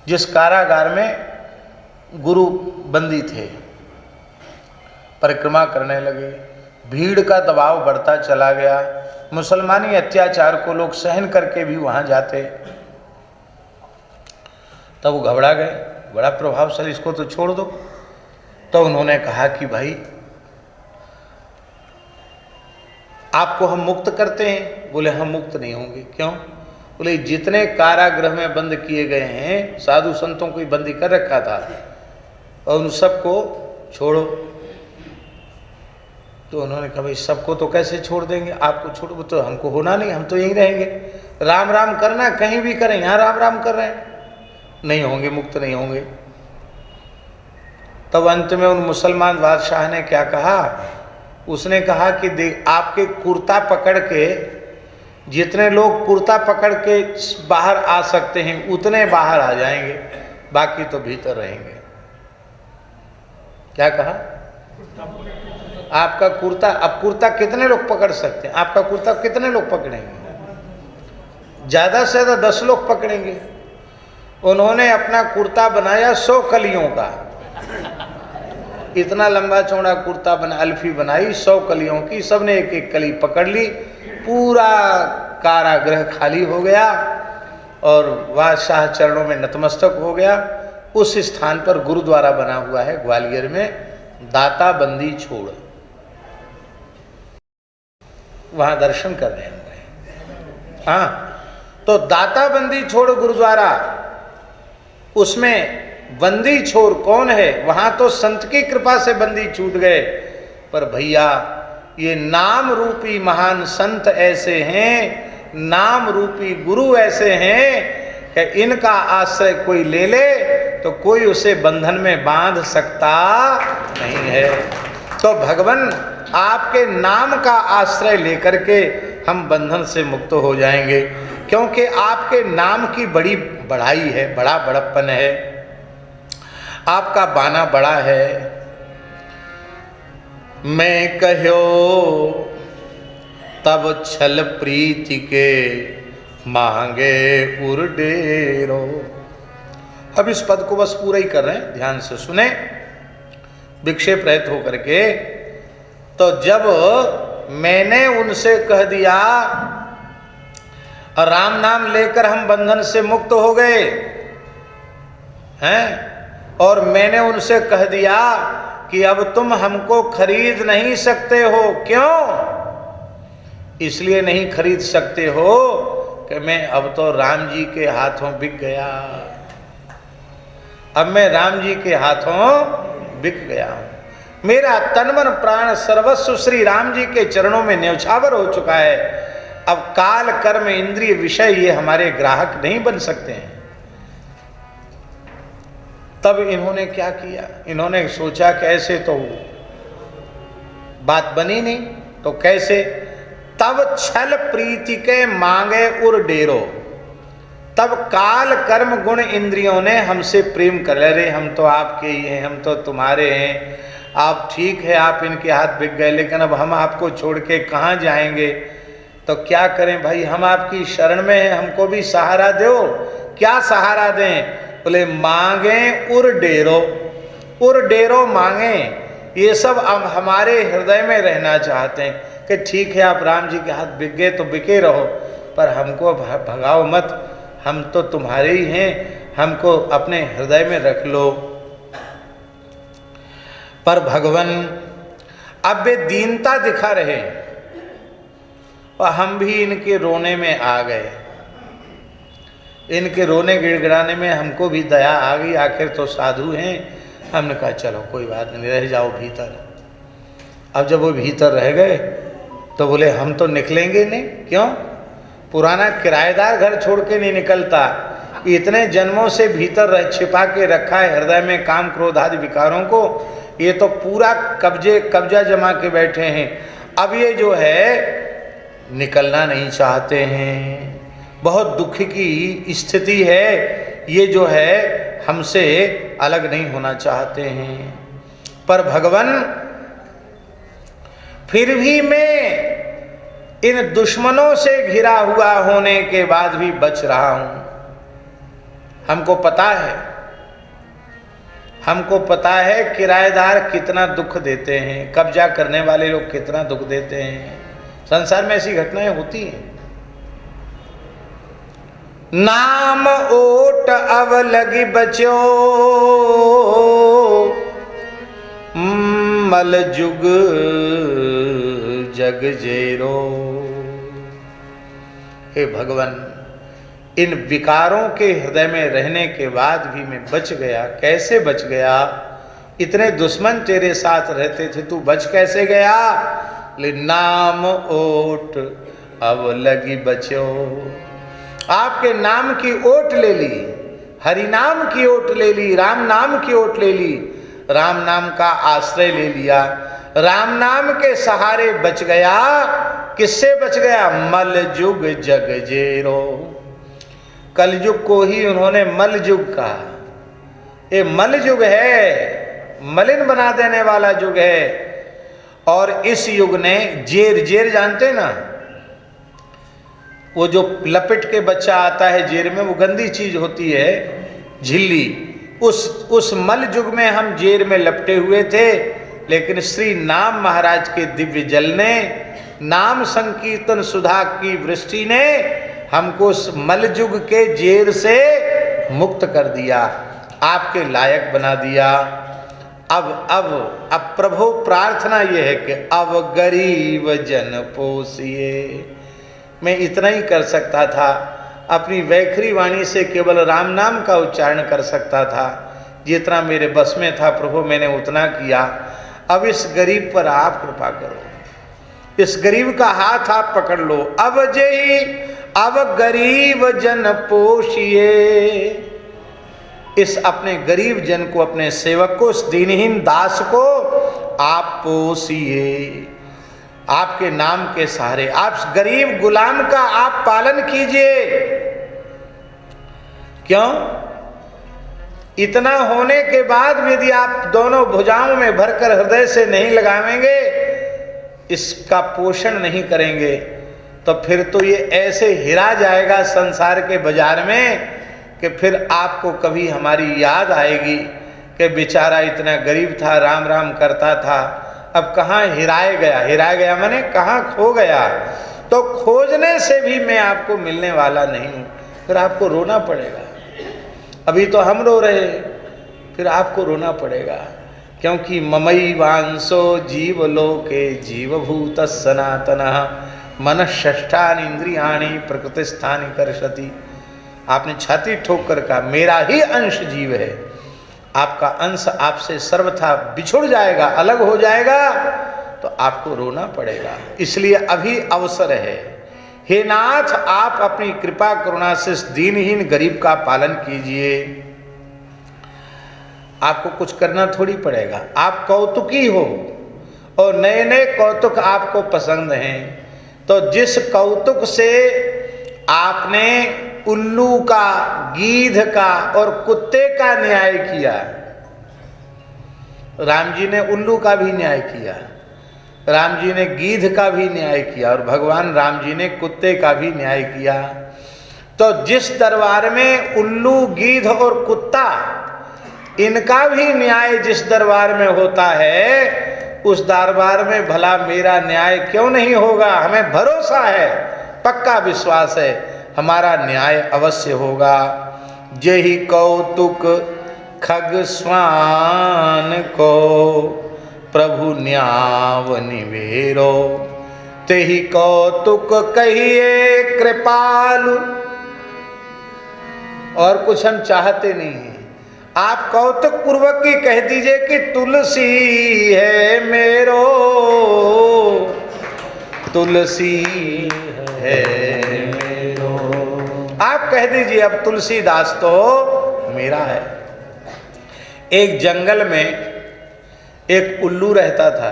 Speaker 2: जिस कारागार में गुरु बंदी थे, परिक्रमा करने लगे। भीड़ का दबाव बढ़ता चला गया, मुसलमानी अत्याचार को लोग सहन करके भी वहां जाते। तब वो घबरा गए, बड़ा प्रभावशाली, इसको तो छोड़ दो। तो उन्होंने कहा कि भाई आपको हम मुक्त करते हैं। बोले हम मुक्त नहीं होंगे। क्यों? बोले जितने कारागृह में बंद किए गए हैं, साधु संतों को बंदी कर रखा था और उन सबको छोड़ो। तो उन्होंने कहा भाई सबको तो कैसे छोड़ देंगे, आपको छोड़ो तो हमको होना नहीं, हम तो यहीं रहेंगे। राम राम करना कहीं भी करें, यहाँ राम राम कर रहे हैं, नहीं होंगे, मुक्त नहीं होंगे। तब अंत में उन मुसलमान बादशाह ने क्या कहा? उसने कहा कि देख, आपके कुर्ता पकड़ के जितने लोग कुर्ता पकड़ के बाहर आ सकते हैं उतने बाहर आ जाएंगे, बाकी तो भीतर रहेंगे। क्या कहा? आपका कुर्ता, अब कुर्ता कितने लोग पकड़ सकते हैं? आपका कुर्ता कितने लोग पकड़ेंगे? ज्यादा से ज्यादा 10 लोग पकड़ेंगे। उन्होंने अपना कुर्ता बनाया 100 कलियों का, इतना लंबा चौड़ा कुर्ता बना, अल्फी बनाई 100 कलियों की। सबने एक एक कली पकड़ ली, पूरा कारागृह खाली हो गया और बादशाह चरणों में नतमस्तक हो गया। उस स्थान पर गुरुद्वारा बना हुआ है ग्वालियर में, दाता बंदी छोड़। वहां दर्शन कर रहे होंगे। हाँ, तो दाता बंदी छोड़ गुरुद्वारा, उसमें बंदी छोड़ कौन है? वहां तो संत की कृपा से बंदी छूट गए, पर भैया ये नाम रूपी महान संत ऐसे हैं, नाम रूपी गुरु ऐसे हैं कि इनका आश्रय कोई ले ले तो कोई उसे बंधन में बांध सकता नहीं है। तो भगवान आपके नाम का आश्रय लेकर के हम बंधन से मुक्त हो जाएंगे, क्योंकि आपके नाम की बड़ी बड़ाई है, बड़ा बड़प्पन है, आपका बाना बड़ा है। मैं कहो तब छल प्रीति के मांगे उर्डेरो। अब इस पद को बस पूरा ही कर रहे हैं, ध्यान से सुने, विक्षेप रहित होकर के। तो जब मैंने उनसे कह दिया, राम नाम लेकर हम बंधन से मुक्त हो गए हैं, और मैंने उनसे कह दिया कि अब तुम हमको खरीद नहीं सकते हो। क्यों? इसलिए नहीं खरीद सकते हो कि मैं अब तो राम जी के हाथों बिक गया, अब मैं राम जी के हाथों बिक गया हूं। मेरा तन मन प्राण सर्वस्व श्री राम जी के चरणों में न्यौछावर हो चुका है। अब काल कर्म इंद्रिय विषय ये हमारे ग्राहक नहीं बन सकते हैं। तब इन्होंने क्या किया? इन्होंने सोचा कैसे, तो बात बनी नहीं तो कैसे? तब छल प्रीति के मांगे उर डेरो। तब काल कर्म गुण इंद्रियों ने हमसे प्रेम कर, अरे हम तो आपके ही हैं, हम तो तुम्हारे हैं, आप ठीक है, आप इनके हाथ बिक गए, लेकिन अब हम आपको छोड़ के कहाँ जाएंगे? तो क्या करें भाई, हम आपकी शरण में हैं, हमको भी सहारा दो। क्या सहारा दें? बोले मांगे उर डेरो। उर डेरो मांगे, ये सब अब हमारे हृदय में रहना चाहते हैं कि ठीक है आप राम जी के हाथ बिक गए तो बिके रहो, पर हमको भगाओ मत, हम तो तुम्हारे ही हैं, हमको अपने हृदय में रख लो। पर भगवान अब वे दीनता दिखा रहे और हम भी इनके रोने में आ गए। इनके रोने गिड़गिड़ाने में हमको भी दया आ गई, आखिर तो साधु हैं। हमने कहा चलो कोई बात नहीं, रह जाओ भीतर। अब जब वो भीतर रह गए तो बोले हम तो निकलेंगे नहीं। क्यों? पुराना किराएदार घर छोड़ के नहीं निकलता, इतने जन्मों से भीतर छिपा के रखा है हृदय में काम क्रोध आदि विकारों को, ये तो पूरा कब्जा जमा के बैठे हैं। अब ये जो है निकलना नहीं चाहते हैं, बहुत दुख की स्थिति है, ये जो है हमसे अलग नहीं होना चाहते हैं। पर भगवान फिर भी मैं इन दुश्मनों से घिरा हुआ होने के बाद भी बच रहा हूं। हमको पता है किराएदार कितना दुख देते हैं, कब्जा करने वाले लोग कितना दुख देते हैं। संसार में ऐसी घटनाएं होती हैं। नाम ओट अब लगी बचो, मल जुग जग जेरो। हे भगवान, इन विकारों के हृदय में रहने के बाद भी मैं बच गया। कैसे बच गया? इतने दुश्मन तेरे साथ रहते थे, तू बच कैसे गया? ले नाम ओट अब लगी बचो। आपके नाम की ओट ले ली, हरि नाम की ओट ले ली, राम नाम की ओट ले ली, राम नाम का आश्रय ले लिया, राम नाम के सहारे बच गया। किससे बच गया? मल जुग जग जेरो। कलयुग को ही उन्होंने मल युग कहा। ये मल युग है, मलिन बना देने वाला युग है। और इस युग ने जेर जानते ना, वो जो लपेट के बच्चा आता है जेर में, वो गंदी चीज होती है, झिल्ली। उस मल युग में हम जेर में लपटे हुए थे, लेकिन श्री नाम महाराज के दिव्य जल ने, नाम संकीर्तन सुधा की वृष्टि ने हमको उस मलयुग के जेर से मुक्त कर दिया, आपके लायक बना दिया। अब प्रभु प्रार्थना ये है कि अब गरीब जन पोसिए। मैं इतना ही कर सकता था, अपनी वैखरी वाणी से केवल राम नाम का उच्चारण कर सकता था, जितना मेरे बस में था प्रभु मैंने उतना किया। अब इस गरीब पर आप कृपा करो, इस गरीब का हाथ आप पकड़ लो। अब गरीब जन पोषिए। इस अपने गरीब जन को, अपने सेवक को, इस दीनहीन दास को आप पोषिए। आपके नाम के सहारे आप गरीब गुलाम का आप पालन कीजिए। क्यों? इतना होने के बाद यदि आप दोनों भुजाओं में भरकर हृदय से नहीं लगावेंगे, इसका पोषण नहीं करेंगे, तो फिर तो ये ऐसे हिरा जाएगा संसार के बाजार में कि फिर आपको कभी हमारी याद आएगी कि बेचारा इतना गरीब था, राम राम करता था, अब कहाँ हिराए गया, हिराए गया माने कहाँ खो गया, तो खोजने से भी मैं आपको मिलने वाला नहीं हूँ, फिर आपको रोना पड़ेगा। अभी तो हम रो रहे, फिर आपको रोना पड़ेगा, क्योंकि ममई वांसो जीव लोके जीवभूत सनातनः मनःषष्ठानि इंद्रियाणि प्रकृतिस्थानि कर्षति। आपने छाती ठोक कर कहा मेरा ही अंश जीव है, आपका अंश आपसे सर्वथा बिछुड़ जाएगा, अलग हो जाएगा, तो आपको रोना पड़ेगा। इसलिए अभी अवसर है। हे नाथ, आप अपनी कृपा करुणा से इस दीनहीन गरीब का पालन कीजिए। आपको कुछ करना थोड़ी पड़ेगा, आप कौतुकी हो और नए नए कौतुक आपको पसंद हैं, तो जिस कौतुक से आपने उल्लू का, गीध का और कुत्ते का न्याय किया, राम जी ने उल्लू का भी न्याय किया, राम जी ने गीध का भी न्याय किया और भगवान राम जी ने कुत्ते का भी न्याय किया। तो जिस दरबार में उल्लू, गीध और कुत्ता, इनका भी न्याय जिस दरबार में होता है, उस दरबार में भला मेरा न्याय क्यों नहीं होगा। हमें भरोसा है, पक्का विश्वास है, हमारा न्याय अवश्य होगा। जेहि कौतुक खग स्वान को प्रभु न्याव निवेरो, तेहि कौतुक कहिए कृपालु। और कुछ हम चाहते नहीं हैं, आप कौतुक पूर्वक ही कह दीजिए कि तुलसी है मेरो, तुलसी है मेरो। आप कह दीजिए अब तुलसीदास तो मेरा है। एक जंगल में एक उल्लू रहता था।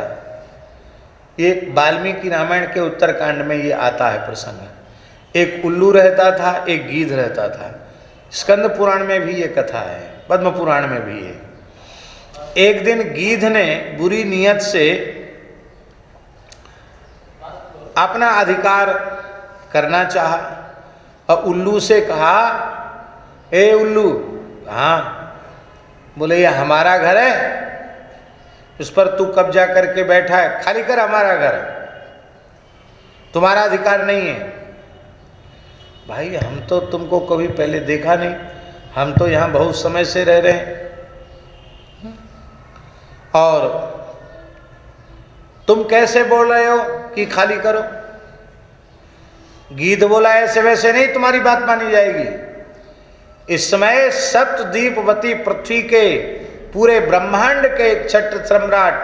Speaker 2: ये वाल्मीकि रामायण के उत्तरकांड में ये आता है प्रसंग। एक उल्लू रहता था, एक गीध रहता था। स्कंद पुराण में भी ये कथा है, पद्म पुराण में भी है। एक दिन गीध ने बुरी नीयत से अपना अधिकार करना चाहा और उल्लू से कहा, ए उल्लू, हाँ। बोले ये हमारा घर है, उस पर तू कब्जा करके बैठा है, खाली कर हमारा घर, तुम्हारा अधिकार नहीं है। भाई हम तो तुमको कभी पहले देखा नहीं, हम तो यहाँ बहुत समय से रह रहे हैं, और तुम कैसे बोल रहे हो कि खाली करो। गीध बोला ऐसे वैसे नहीं तुम्हारी बात मानी जाएगी। इस समय सप्तद्वीपवती पृथ्वी के पूरे ब्रह्मांड के छठ सम्राट,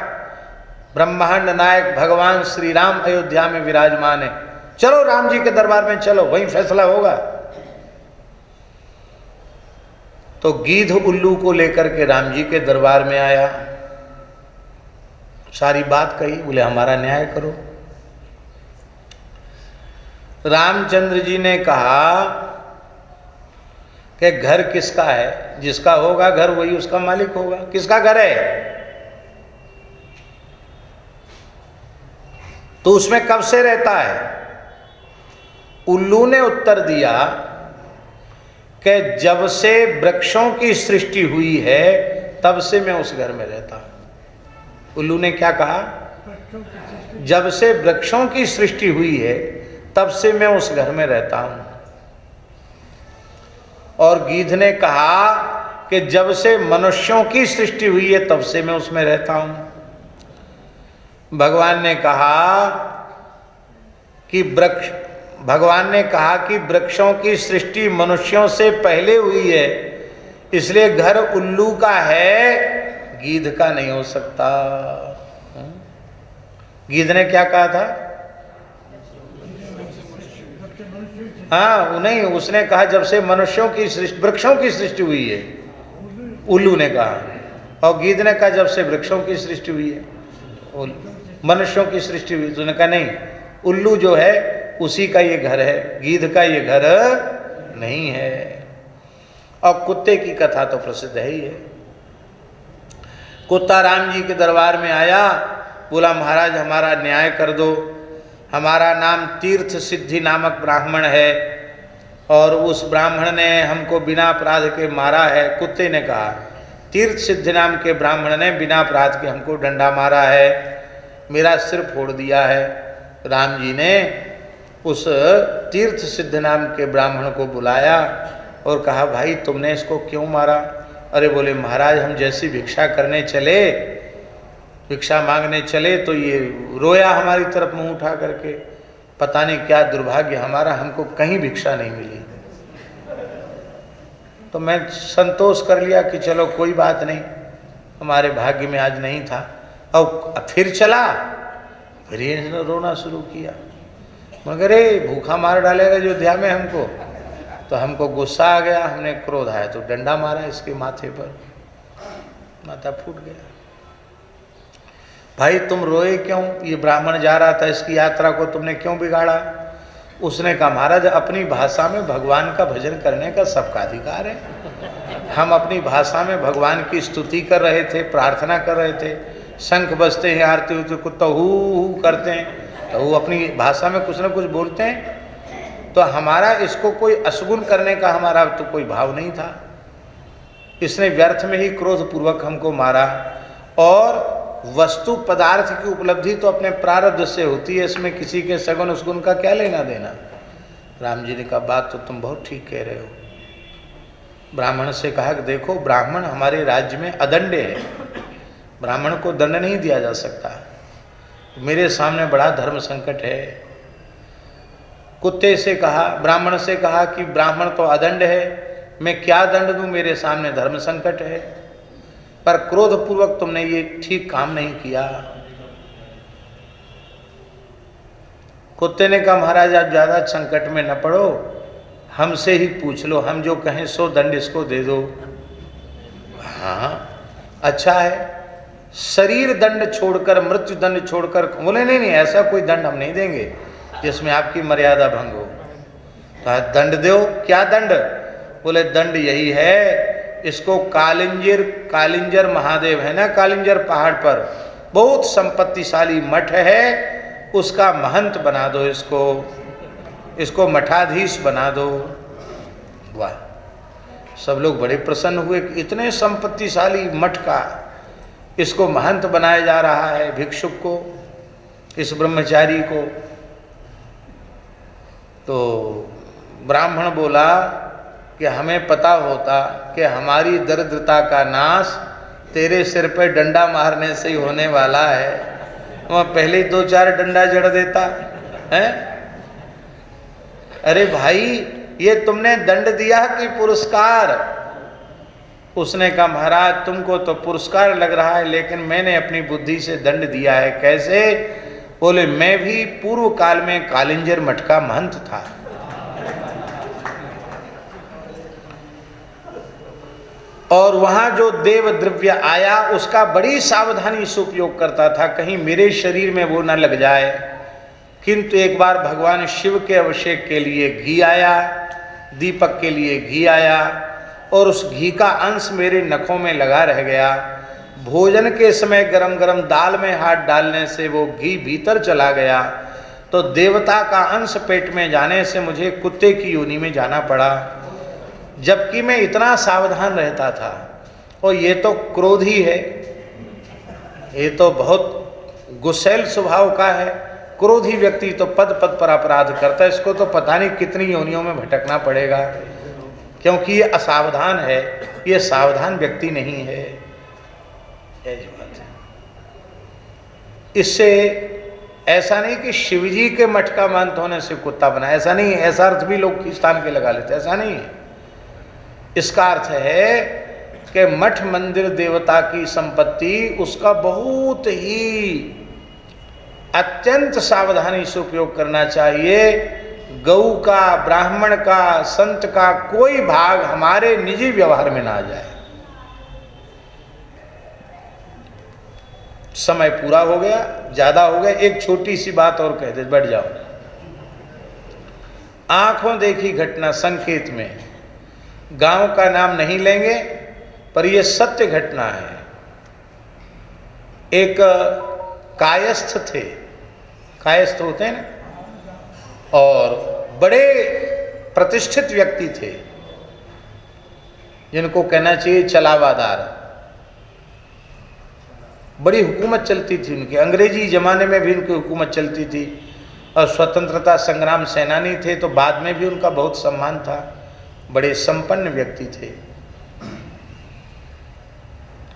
Speaker 2: ब्रह्मांड नायक भगवान श्री राम अयोध्या में विराजमान है। चलो राम जी के दरबार में चलो, वहीं फैसला होगा। तो गीध उल्लू को लेकर के राम जी के दरबार में आया, सारी बात कही, बोले हमारा न्याय करो। रामचंद्र जी ने कहा कि घर किसका है, जिसका होगा घर वही उसका मालिक होगा। किसका घर है तो उसमें कब से रहता है। उल्लू ने उत्तर दिया कि जब से वृक्षों की सृष्टि हुई है तब से मैं उस घर में रहता हूं। उल्लू ने क्या कहा, जब से वृक्षों की सृष्टि हुई है तब से मैं उस घर में रहता हूं। और गीध ने कहा कि जब से मनुष्यों की सृष्टि हुई है तब से मैं उसमें रहता हूं। भगवान ने कहा कि वृक्षों की सृष्टि मनुष्यों से पहले हुई है, इसलिए घर उल्लू का है, गीध का नहीं हो सकता। गीध ने क्या कहा था, हाँ नहीं, उसने कहा जब से मनुष्यों की सृष्टि, वृक्षों की सृष्टि हुई है, उल्लू ने कहा। और गीध ने कहा जब से वृक्षों की सृष्टि हुई है, मनुष्यों की सृष्टि हुई। तो उसने कहा नहीं, उल्लू जो है उसी का ये घर है, गीध का ये घर नहीं है। और कुत्ते की कथा तो प्रसिद्ध है ही है। कुत्ता राम जी के दरबार में आया, बोला महाराज हमारा न्याय कर दो, हमारा नाम तीर्थ सिद्धि नामक ब्राह्मण है और उस ब्राह्मण ने हमको बिना अपराध के मारा है। कुत्ते ने कहा तीर्थ सिद्धि नाम के ब्राह्मण ने बिना अपराध के हमको डंडा मारा है, मेरा सिर फोड़ दिया है। राम जी ने उस तीर्थ सिद्ध नाम के ब्राह्मण को बुलाया और कहा, भाई तुमने इसको क्यों मारा? अरे बोले, महाराज हम जैसी भिक्षा करने चले, भिक्षा मांगने चले तो ये रोया हमारी तरफ मुंह उठा करके। पता नहीं क्या दुर्भाग्य हमारा, हमको कहीं भिक्षा नहीं मिली। तो मैं संतोष कर लिया कि चलो कोई बात नहीं, हमारे भाग्य में आज नहीं था। और फिर चला, फिर ये रोना शुरू किया, मगर ये भूखा मार डालेगा अयोध्या में हमको। तो हमको गुस्सा आ गया, हमने क्रोध आया तो डंडा मारा इसके माथे पर, माथा फूट गया। भाई तुम रोए क्यों? ये ब्राह्मण जा रहा था, इसकी यात्रा को तुमने क्यों बिगाड़ा? उसने कहा, महाराज अपनी भाषा में भगवान का भजन करने का सबका अधिकार है। हम अपनी भाषा में भगवान की स्तुति कर रहे थे, प्रार्थना कर रहे थे, शंख बजते हैं, आरती होती, कुत्ता हू करते हैं, तो वो अपनी भाषा में कुछ ना कुछ बोलते हैं। तो हमारा इसको कोई अशगुन करने का हमारा तो कोई भाव नहीं था। इसने व्यर्थ में ही क्रोधपूर्वक हमको मारा। और वस्तु पदार्थ की उपलब्धि तो अपने प्रारब्ध से होती है, इसमें किसी के सगुन उसगुन का क्या लेना देना। राम जी ने कहा, बात तो तुम बहुत ठीक कह रहे हो। ब्राह्मण से कहा कि देखो, ब्राह्मण हमारे राज्य में अदंड है, ब्राह्मण को दंड नहीं दिया जा सकता, मेरे सामने बड़ा धर्म संकट है। कुत्ते से कहा, ब्राह्मण से कहा कि ब्राह्मण तो अदंड है, मैं क्या दंड दूं, मेरे सामने धर्म संकट है। पर क्रोधपूर्वक तुमने ये ठीक काम नहीं किया। कुत्ते ने कहा, महाराज आप ज्यादा संकट में न पड़ो, हमसे ही पूछ लो, हम जो कहें सो दंड इसको दे दो। हाँ अच्छा है, शरीर दंड छोड़कर, मृत्यु दंड छोड़कर। बोले नहीं नहीं, ऐसा कोई दंड हम नहीं देंगे जिसमें आपकी मर्यादा भंग हो। कहा दंड दो। क्या दंड? बोले दंड यही है, इसको कालिंजर महादेव है ना, कालिंजर पहाड़ पर बहुत संपत्तिशाली मठ है, उसका महंत बना दो, इसको मठाधीश बना दो। वाह, सब लोग बड़े प्रसन्न हुए कि इतने संपत्तिशाली मठ का इसको महंत बनाया जा रहा है, भिक्षुक को, इस ब्रह्मचारी को। तो ब्राह्मण बोला कि हमें पता होता कि हमारी दरिद्रता का नाश तेरे सिर पे डंडा मारने से ही होने वाला है, मैं पहले ही 2-4 डंडा जड़ देता है। अरे भाई, ये तुमने दंड दिया कि पुरस्कार? उसने कहा, महाराज तुमको तो पुरस्कार लग रहा है, लेकिन मैंने अपनी बुद्धि से दंड दिया है। कैसे? बोले, मैं भी पूर्व काल में कालिंजर मठ का महंत था। और वहां जो देव द्रव्य आया उसका बड़ी सावधानी से उपयोग करता था, कहीं मेरे शरीर में वो न लग जाए। किंतु एक बार भगवान शिव के अभिषेक के लिए घी आया, दीपक के लिए घी आया, और उस घी का अंश मेरे नखों में लगा रह गया। भोजन के समय गरम गरम दाल में हाथ डालने से वो घी भीतर चला गया, तो देवता का अंश पेट में जाने से मुझे कुत्ते की योनि में जाना पड़ा, जबकि मैं इतना सावधान रहता था। और ये तो क्रोधी है, ये तो बहुत गुस्सैल स्वभाव का है। क्रोधी व्यक्ति तो पद पद पर अपराध करता है, इसको तो पता नहीं कितनी योनियों में भटकना पड़ेगा, क्योंकि ये असावधान है, ये सावधान व्यक्ति नहीं है। ऐसी बात है। इससे ऐसा नहीं कि शिवजी के मठ का महंत होने से कुत्ता बना, ऐसा नहीं है। ऐसा अर्थ भी लोग खींचतान के लगा लेते, ऐसा नहीं है। इसका अर्थ है कि मठ मंदिर देवता की संपत्ति, उसका बहुत ही अत्यंत सावधानी से उपयोग करना चाहिए। गौ का, ब्राह्मण का, संत का कोई भाग हमारे निजी व्यवहार में ना जाए। समय पूरा हो गया, ज्यादा हो गया, एक छोटी सी बात और कह दे, बैठ जाओ। आंखों देखी घटना संकेत में, गांव का नाम नहीं लेंगे पर यह सत्य घटना है। एक कायस्थ थे, कायस्थ होते हैं ना, और बड़े प्रतिष्ठित व्यक्ति थे, जिनको कहना चाहिए चलावादार। बड़ी हुकूमत चलती थी उनकी, अंग्रेजी ज़माने में भी उनकी हुकूमत चलती थी, और स्वतंत्रता संग्राम सेनानी थे तो बाद में भी उनका बहुत सम्मान था। बड़े संपन्न व्यक्ति थे।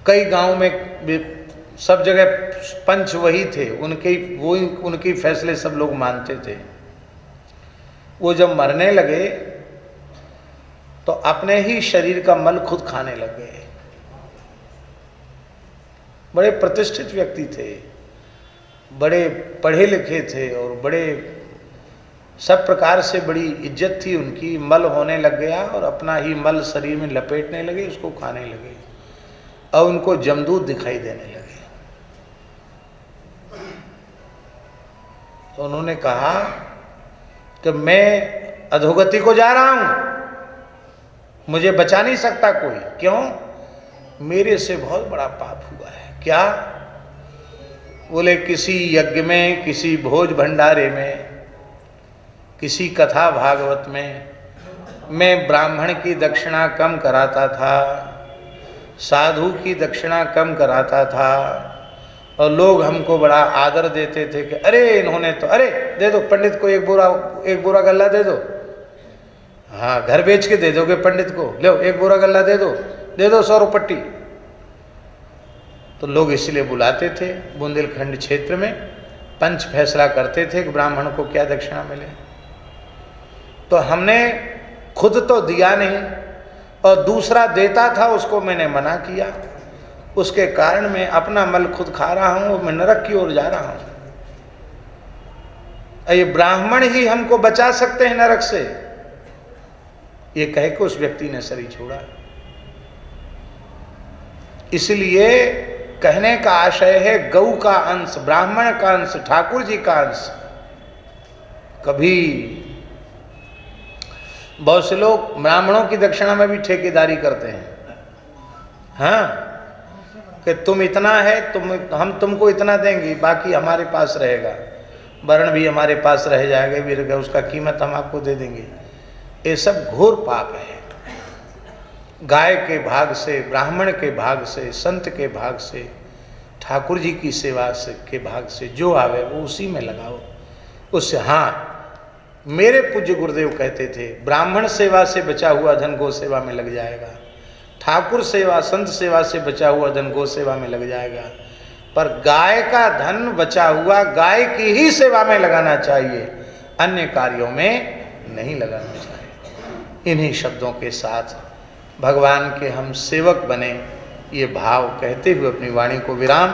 Speaker 2: कई गांव में सब जगह पंच वही थे, उनके फैसले सब लोग मानते थे। वो जब मरने लगे तो अपने ही शरीर का मल खुद खाने लग गए। बड़े प्रतिष्ठित व्यक्ति थे, बड़े पढ़े लिखे थे और बड़े सब प्रकार से बड़ी इज्जत थी उनकी। मल होने लग गया और अपना ही मल शरीर में लपेटने लगे, उसको खाने लगे और उनको जमदूत दिखाई देने लगे। तो उन्होंने कहा कि मैं अधोगति को जा रहा हूं, मुझे बचा नहीं सकता कोई। क्यों? मेरे से बहुत बड़ा पाप हुआ है। क्या? बोले किसी यज्ञ में, किसी भोज भंडारे में, किसी कथा भागवत में मैं ब्राह्मण की दक्षिणा कम कराता था, साधु की दक्षिणा कम कराता था, और लोग हमको बड़ा आदर देते थे कि अरे इन्होंने तो, अरे दे दो पंडित को एक बोरा गल्ला दे दो। हाँ, घर बेच के दे दोगे पंडित को, लो एक बोरा गल्ला दे दो 100 रुपट्टी। तो लोग इसलिए बुलाते थे। बुंदेलखंड क्षेत्र में पंच फैसला करते थे कि ब्राह्मण को क्या दक्षिणा मिले। तो हमने खुद तो दिया नहीं और दूसरा देता था उसको मैंने मना किया। उसके कारण मैं अपना मल खुद खा रहा हूं और मैं नरक की ओर जा रहा हूं। ये ब्राह्मण ही हमको बचा सकते हैं नरक से, ये कह के उस व्यक्ति ने शरीर छोड़ा। इसलिए कहने का आशय है, गौ का अंश, ब्राह्मण का अंश, ठाकुर जी का अंश कभी, बहुत से लोग ब्राह्मणों की दक्षिणा में भी ठेकेदारी करते हैं। हाँ, कि तुम इतना है, हम तुमको इतना देंगे, बाकी हमारे पास रहेगा, वर्ण भी हमारे पास रह जाएगा, भी रहेगा, उसका कीमत हम आपको दे देंगे। ये सब घोर पाप है। गाय के भाग से, ब्राह्मण के भाग से, संत के भाग से, ठाकुर जी की सेवा से के भाग से जो आवे वो उसी में लगाओ उससे। हाँ, मेरे पूज्य गुरुदेव कहते थे, ब्राह्मण सेवा से बचा हुआ धन गौ सेवा में लग जाएगा, ठाकुर सेवा, संत सेवा से बचा हुआ धन गौ सेवा में लग जाएगा, पर गाय का धन बचा हुआ गाय की ही सेवा में लगाना चाहिए, अन्य कार्यों में नहीं लगाना चाहिए। इन्हीं शब्दों के साथ भगवान के हम सेवक बने, ये भाव कहते हुए अपनी वाणी को विराम